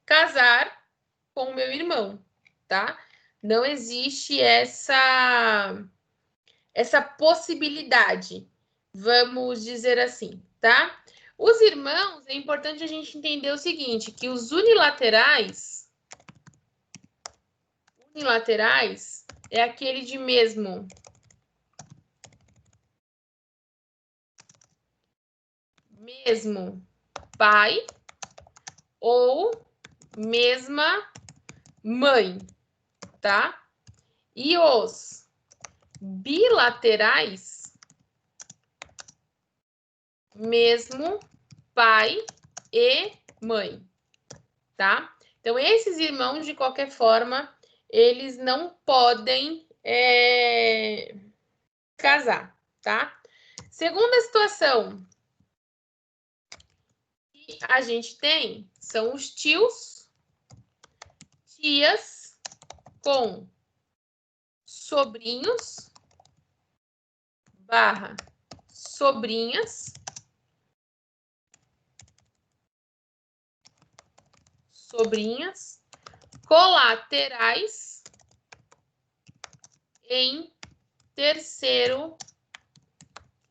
casar com o meu irmão, tá? Não existe essa possibilidade, vamos dizer assim, tá? Os irmãos, é importante a gente entender o seguinte, que os unilaterais é aquele de mesmo pai ou mesma mãe, tá? E os bilaterais, mesmo pai e mãe, tá? Então, esses irmãos, de qualquer forma, eles não podem casar, tá? Segunda situação que a gente tem são os tios, tias com sobrinhos barra sobrinhas, colaterais em terceiro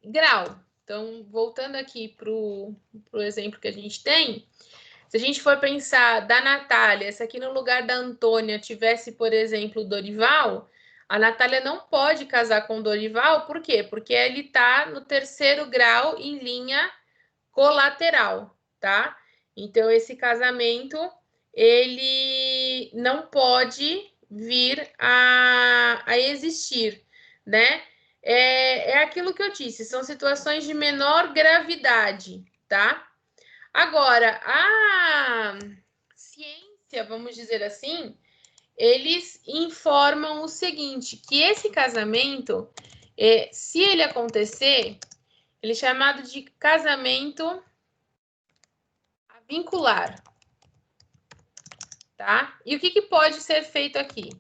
grau. Então, voltando aqui para o exemplo que a gente tem, se a gente for pensar da Natália, se aqui no lugar da Antônia tivesse, por exemplo, o Dorival, a Natália não pode casar com o Dorival, por quê? Porque ele está no terceiro grau em linha colateral, tá? Então, esse casamento, ele não pode vir a existir, né? É aquilo que eu disse, são situações de menor gravidade, tá? Agora, a ciência, vamos dizer assim, eles informam o seguinte, que esse casamento, se ele acontecer, ele é chamado de casamento vincular, tá? E o que pode ser feito aqui?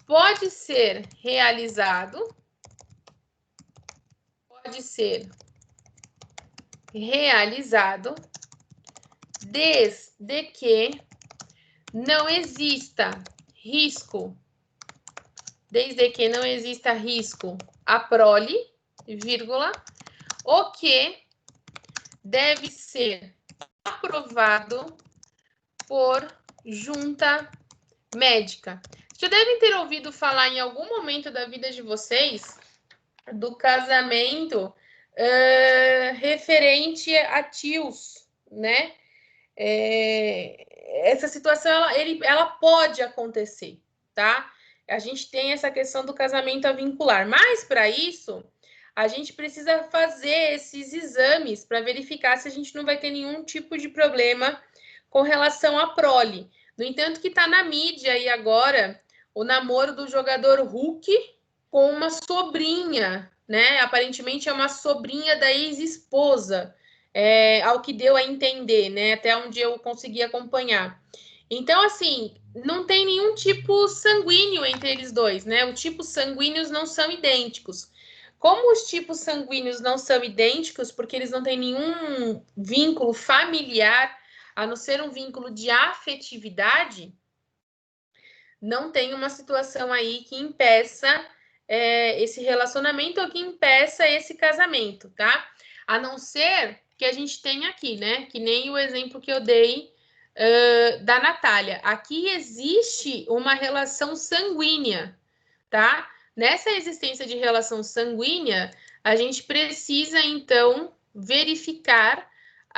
Pode ser realizado desde que não exista risco, à prole, vírgula, o que deve ser aprovado por junta médica. Já devem ter ouvido falar em algum momento da vida de vocês do casamento referente a tios, né? Essa situação ela pode acontecer, tá? A gente tem essa questão do casamento avincular, mas para isso a gente precisa fazer esses exames para verificar se a gente não vai ter nenhum tipo de problema com relação à prole. No entanto, que está na mídia aí agora o namoro do jogador Hulk com uma sobrinha, né? Aparentemente é uma sobrinha da ex-esposa, ao que deu a entender, né? Até onde eu consegui acompanhar. Então, assim, não tem nenhum tipo sanguíneo entre eles dois, né? Os tipos sanguíneos não são idênticos. Como os tipos sanguíneos não são idênticos, porque eles não têm nenhum vínculo familiar, a não ser um vínculo de afetividade, não tem uma situação aí que impeça esse relacionamento ou que impeça esse casamento, tá? A não ser que a gente tenha aqui, né? Que nem o exemplo que eu dei da Natália. Aqui existe uma relação sanguínea, tá? Nessa existência de relação sanguínea, a gente precisa, então, verificar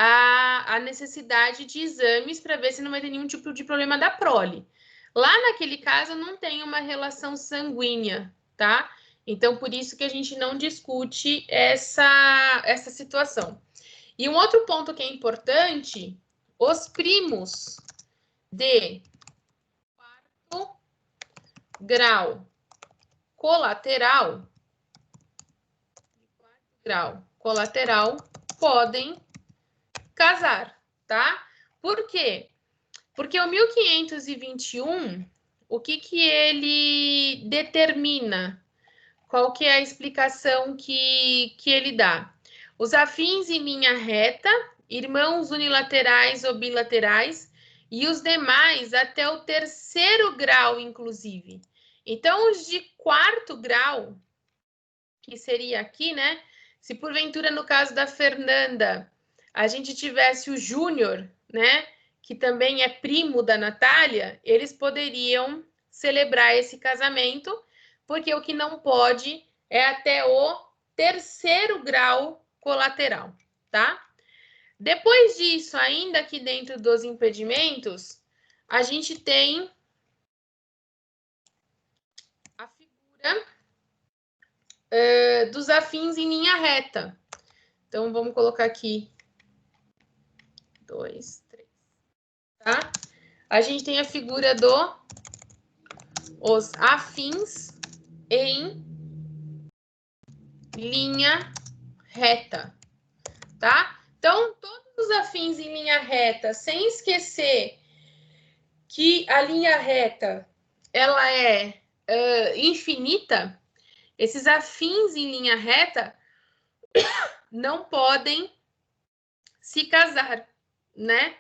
a necessidade de exames para ver se não vai ter nenhum tipo de problema da prole. Lá naquele caso, não tem uma relação sanguínea, tá? Então, por isso que a gente não discute essa situação. E um outro ponto que é importante, os primos de quarto grau colateral podem casar, tá? Por quê? Porque o 1521, o que ele determina? Qual que é a explicação que ele dá? Os afins em linha reta, irmãos unilaterais ou bilaterais, e os demais até o terceiro grau, inclusive. Então, os de quarto grau, que seria aqui, né? Se porventura, no caso da Fernanda, a gente tivesse o Júnior, né? Que também é primo da Natália, eles poderiam celebrar esse casamento, porque o que não pode é até o terceiro grau colateral, tá? Depois disso, ainda aqui dentro dos impedimentos, a gente tem dos afins em linha reta. Então, vamos colocar aqui 2, 3, tá? A gente tem a figura os afins em linha reta, tá? Então, todos os afins em linha reta, sem esquecer que a linha reta, ela é infinita, esses afins em linha reta não podem se casar, né?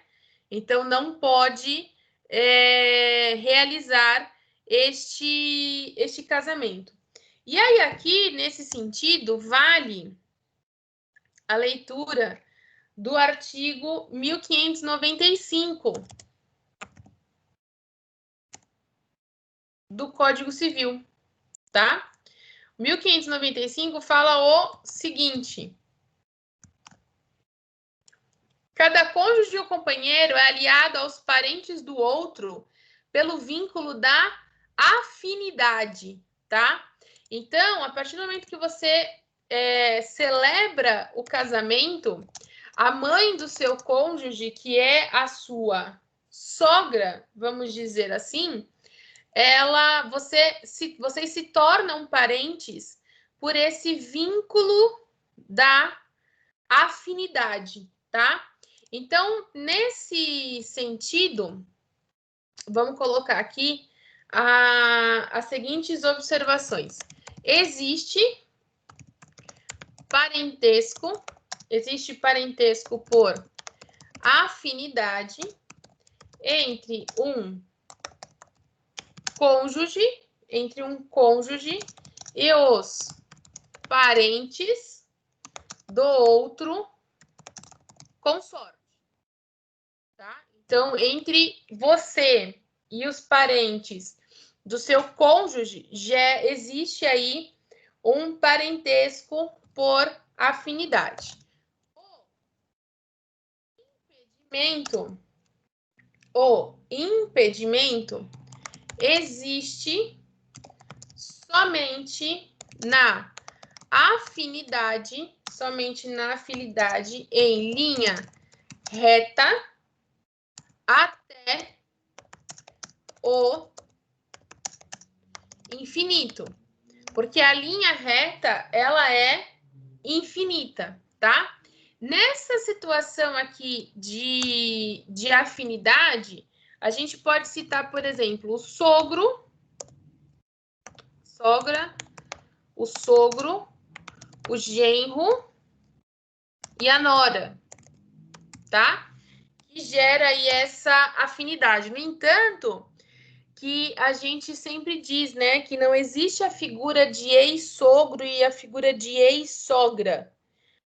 Então, não pode realizar este casamento. E aí, aqui, nesse sentido, vale a leitura do artigo 1595 do Código Civil, tá? 1595 fala o seguinte: cada cônjuge ou companheiro é aliado aos parentes do outro pelo vínculo da afinidade, tá? Então, a partir do momento que você celebra o casamento, a mãe do seu cônjuge, que é a sua sogra, vamos dizer assim, vocês se tornam parentes por esse vínculo da afinidade, tá? Então, nesse sentido, vamos colocar aqui as seguintes observações. Existe parentesco por afinidade entre um cônjuge e os parentes do outro consorte, tá? Então, entre você e os parentes do seu cônjuge, já existe aí um parentesco por afinidade. O impedimento existe somente na afinidade em linha reta até o infinito, porque a linha reta, ela é infinita, tá? Nessa situação aqui de afinidade, a gente pode citar, por exemplo, o sogro, sogra, o sogro, o genro e a nora, tá? Que gera aí essa afinidade. No entanto, que a gente sempre diz, né, que não existe a figura de ex-sogro e a figura de ex-sogra,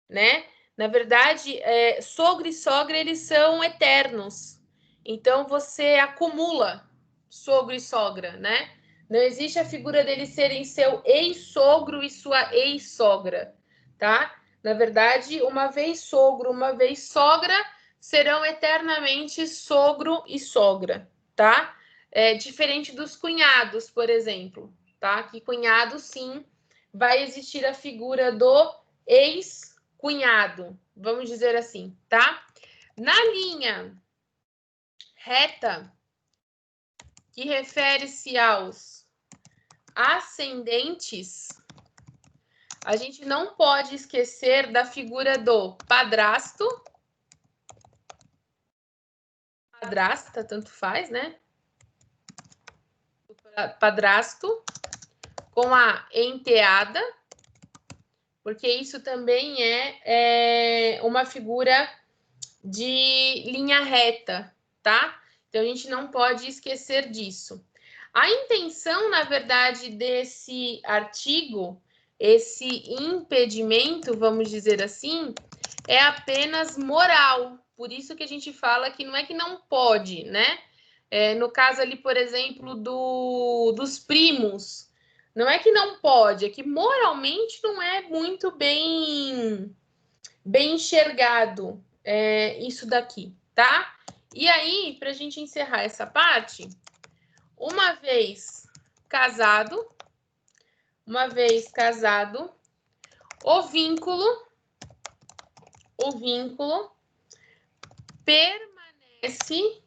né? Na verdade, sogro e sogra, eles são eternos. Então, você acumula sogro e sogra, né? Não existe a figura deles serem seu ex-sogro e sua ex-sogra, tá? Na verdade, uma vez sogro, uma vez sogra, serão eternamente sogro e sogra, tá? Diferente dos cunhados, por exemplo, tá? Que cunhado, sim, vai existir a figura do ex-cunhado, vamos dizer assim, tá? Na linha reta, que refere-se aos ascendentes, a gente não pode esquecer da figura do padrasto, padrasta, tanto faz, né? Padrasto com a enteada, porque isso também é uma figura de linha reta, tá? Então, a gente não pode esquecer disso. A intenção, na verdade, desse artigo, esse impedimento, vamos dizer assim, é apenas moral. Por isso que a gente fala que não é que não pode, né? No caso ali, por exemplo, dos primos, não é que não pode, é que moralmente não é muito bem enxergado isso daqui, tá? E aí, para a gente encerrar essa parte, uma vez casado, uma vez casado, o vínculo permanece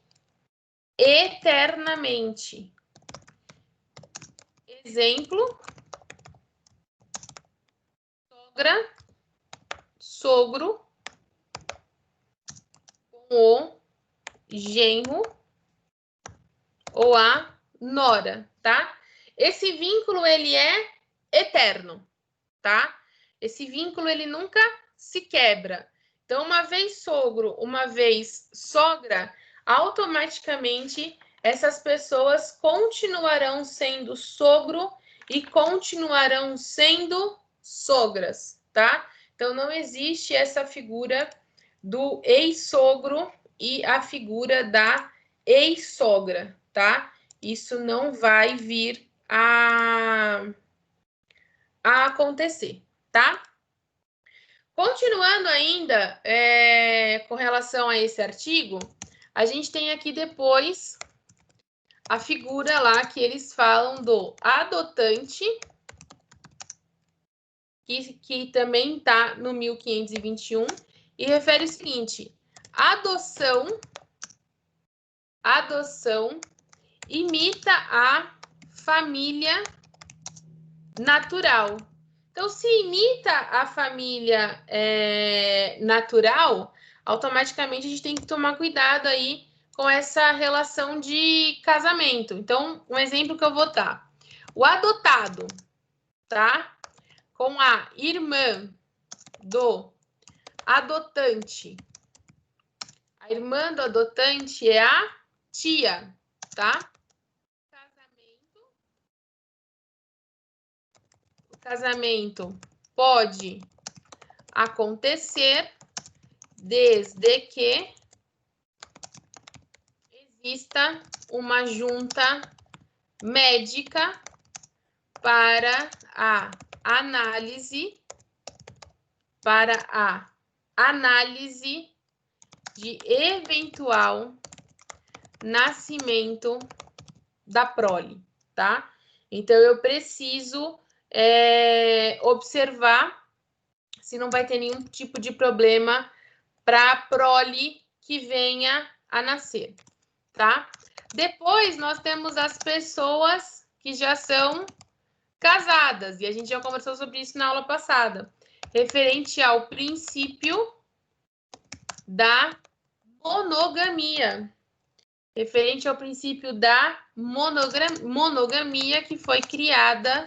eternamente. Exemplo: sogra, sogro, com o genro ou a nora, tá? Esse vínculo, ele é eterno, tá? Esse vínculo, ele nunca se quebra. Então, uma vez sogro, uma vez sogra, automaticamente essas pessoas continuarão sendo sogro e continuarão sendo sogras, tá? Então, não existe essa figura do ex-sogro e a figura da ex-sogra, tá? Isso não vai vir a acontecer, tá? Continuando ainda com relação a esse artigo, a gente tem aqui depois a figura lá que eles falam do adotante, que também está no 1521, e refere o seguinte: adoção imita a família natural. Então, se imita a família natural, automaticamente a gente tem que tomar cuidado aí com essa relação de casamento. Então, um exemplo que eu vou dar: o adotado, tá? Com a irmã do adotante. A irmã do adotante é a tia, tá? O casamento pode acontecer desde que exista uma junta médica para a análise de eventual nascimento da prole, tá? Então, eu preciso observar se não vai ter nenhum tipo de problema para a prole que venha a nascer, tá? Depois, nós temos as pessoas que já são casadas, e a gente já conversou sobre isso na aula passada, referente ao princípio da monogamia. Referente ao princípio da monogamia que foi criada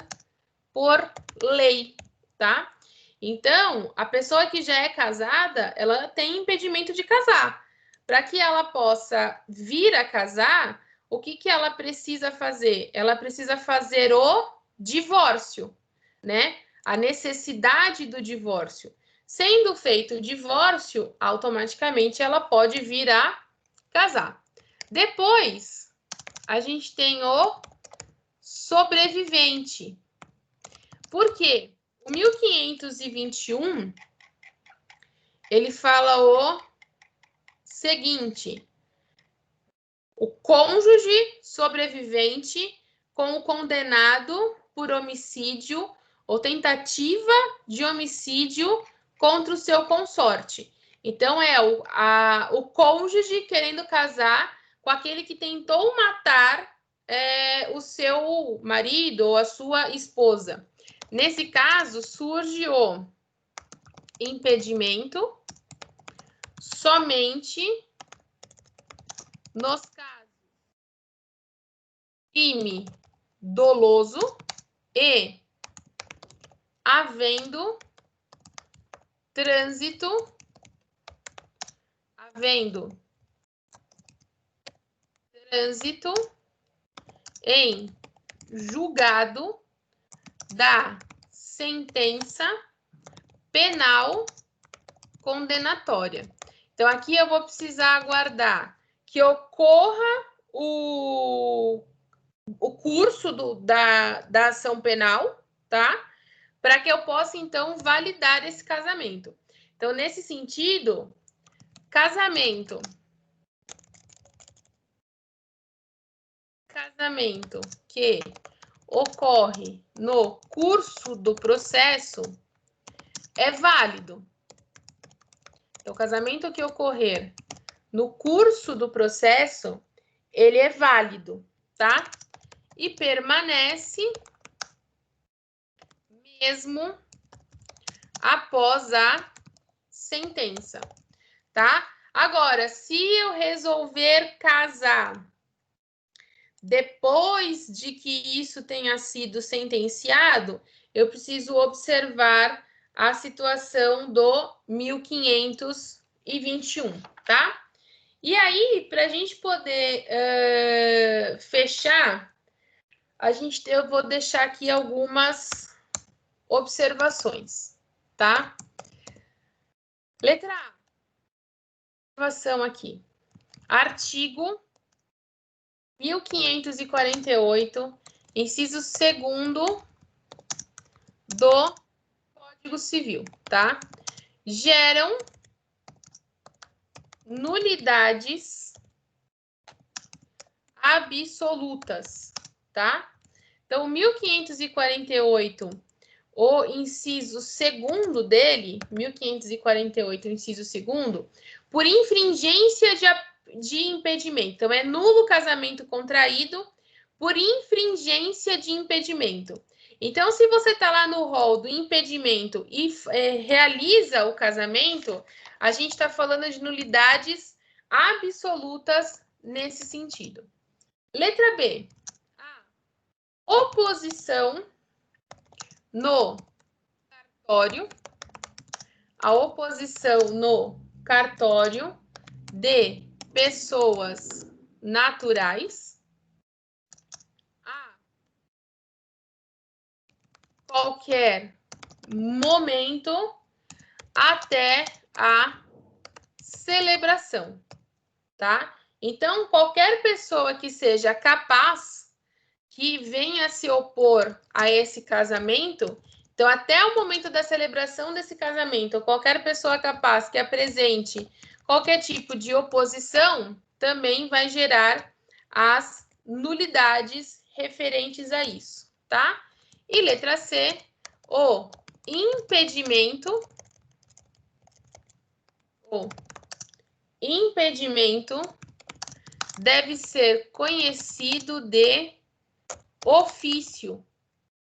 por lei, tá? Então, a pessoa que já é casada, ela tem impedimento de casar. Para que ela possa vir a casar, o que ela precisa fazer? Ela precisa fazer o divórcio, né? A necessidade do divórcio. Sendo feito o divórcio, automaticamente ela pode vir a casar. Depois, a gente tem o sobrevivente. Por quê? O 1521, ele fala o seguinte: o cônjuge sobrevivente com o condenado por homicídio ou tentativa de homicídio contra o seu consorte. Então, é o cônjuge querendo casar com aquele que tentou matar o seu marido ou a sua esposa. Nesse caso, surge o impedimento somente nos casos de crime doloso e havendo trânsito em julgado da sentença penal condenatória. Então, aqui eu vou precisar aguardar que ocorra o curso da ação penal, tá? Para que eu possa, então, validar esse casamento. Então, nesse sentido, casamento que ocorre no curso do processo é válido. Então, o casamento que ocorrer no curso do processo, ele é válido, tá? E permanece mesmo após a sentença, tá? Agora, se eu resolver casar depois de que isso tenha sido sentenciado, eu preciso observar a situação do 1521, tá? E aí, para a gente poder fechar, eu vou deixar aqui algumas observações, tá? Letra A. Observação aqui. Artigo 1548, inciso 2º do Código Civil, tá? Geram nulidades absolutas, tá? Então, 1548, o inciso 2º dele, 1548, inciso 2º, por infringência de impedimento. Então, é nulo o casamento contraído por infringência de impedimento. Então, se você está lá no rol do impedimento e realiza o casamento, a gente está falando de nulidades absolutas nesse sentido. Letra B. Oposição no cartório. A oposição no cartório de pessoas naturais a qualquer momento até a celebração, tá? Então, qualquer pessoa que seja capaz, que venha a se opor a esse casamento, então, até o momento da celebração desse casamento, qualquer pessoa capaz que apresente qualquer tipo de oposição, também vai gerar as nulidades referentes a isso, tá? E letra C, o impedimento deve ser conhecido de ofício,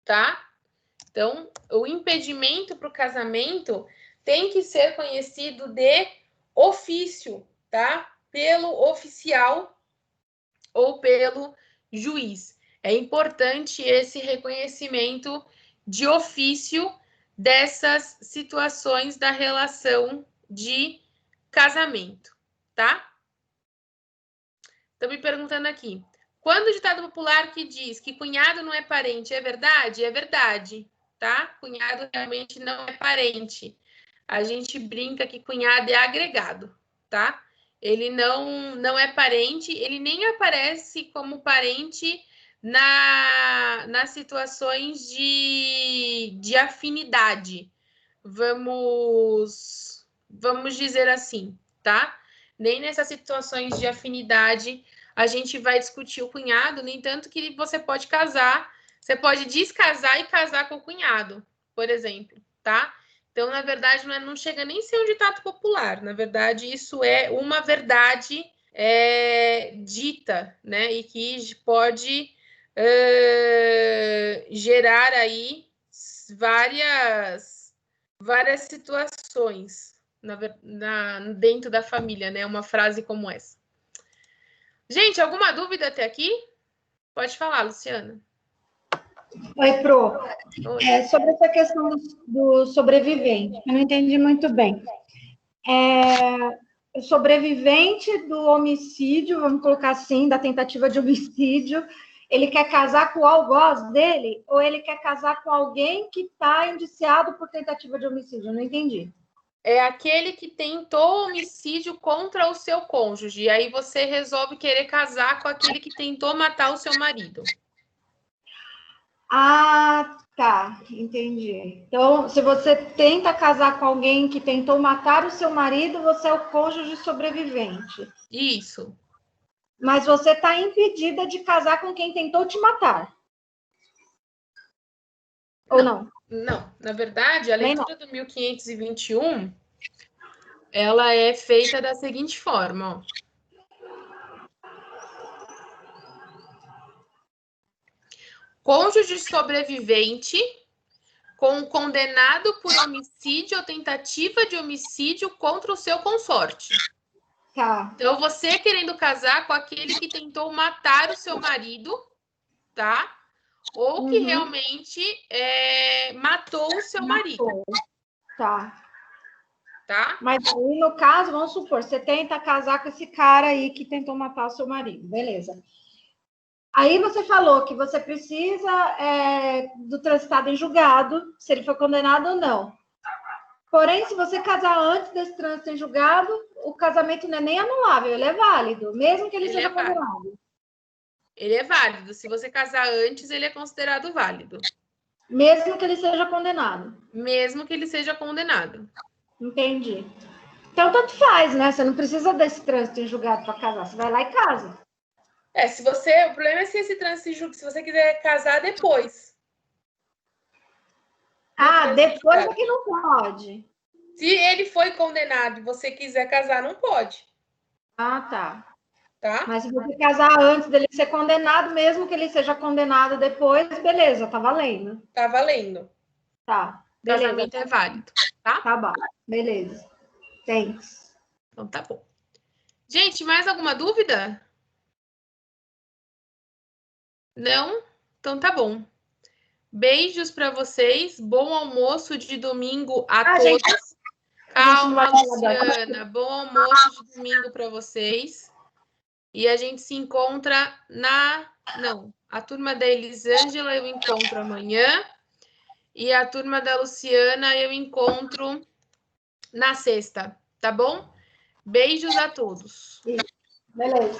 tá? Então, o impedimento para o casamento tem que ser conhecido de ofício, tá? Pelo oficial ou pelo juiz. É importante esse reconhecimento de ofício dessas situações da relação de casamento, tá? Estão me perguntando aqui. Quando o ditado popular que diz que cunhado não é parente é verdade? É verdade, tá? Cunhado realmente não é parente. A gente brinca que cunhado é agregado, tá? Ele não é parente, ele nem aparece como parente nas situações de afinidade. Vamos dizer assim, tá? Nem nessas situações de afinidade a gente vai discutir o cunhado, no entanto que você pode casar, você pode descasar e casar com o cunhado, por exemplo, tá? Então, na verdade, não chega nem a ser um ditado popular, na verdade, isso é uma verdade dita, né? E que pode gerar aí várias situações dentro da família, né? Uma frase como essa. Gente, alguma dúvida até aqui? Pode falar, Luciana. Oi, Pro. Oi. Sobre essa questão do sobrevivente, eu não entendi muito bem. O sobrevivente do homicídio, vamos colocar assim, da tentativa de homicídio, ele quer casar com o algoz dele ou ele quer casar com alguém que está indiciado por tentativa de homicídio? Eu não entendi. É aquele que tentou homicídio contra o seu cônjuge. E aí você resolve querer casar com aquele que tentou matar o seu marido. Ah, tá. Entendi. Então, se você tenta casar com alguém que tentou matar o seu marido, você é o cônjuge sobrevivente. Isso. Mas você está impedida de casar com quem tentou te matar. Ou não? Não, na verdade, a Nem leitura do 1521, ela é feita da seguinte forma, ó. Cônjuge sobrevivente com condenado por homicídio ou tentativa de homicídio contra o seu consorte. Tá. Então, você querendo casar com aquele que tentou matar o seu marido, tá? Ou que realmente matou o seu marido. Tá. Tá? Mas aí, no caso, vamos supor, você tenta casar com esse cara aí que tentou matar o seu marido, beleza. Aí você falou que você precisa do transitado em julgado, se ele for condenado ou não. Porém, se você casar antes desse trânsito em julgado, o casamento não é nem anulável, ele é válido, mesmo que ele seja condenado. Ele é válido. Se você casar antes, ele é considerado válido. Mesmo que ele seja condenado. Mesmo que ele seja condenado. Entendi. Então, tanto faz, né? Você não precisa desse trânsito em julgado para casar. Você vai lá e casa. O problema é se esse trânsito em julgado, se você quiser casar depois. Depois é que não pode. Se ele foi condenado e você quiser casar, não pode. Tá. Tá? Mas se você casar antes dele ser condenado, mesmo que ele seja condenado depois, beleza, tá valendo. Tá valendo. Tá. O casamento é válido, tá? Tá bom. Beleza. Thanks. Então tá bom. Gente, mais alguma dúvida? Não? Então tá bom. Beijos para vocês. Bom almoço de domingo a todos. Gente, calma, Luciana. Bom almoço de domingo para vocês. E a gente se encontra a turma da Elisângela eu encontro amanhã. E a turma da Luciana eu encontro na sexta, tá bom? Beijos a todos. Beleza.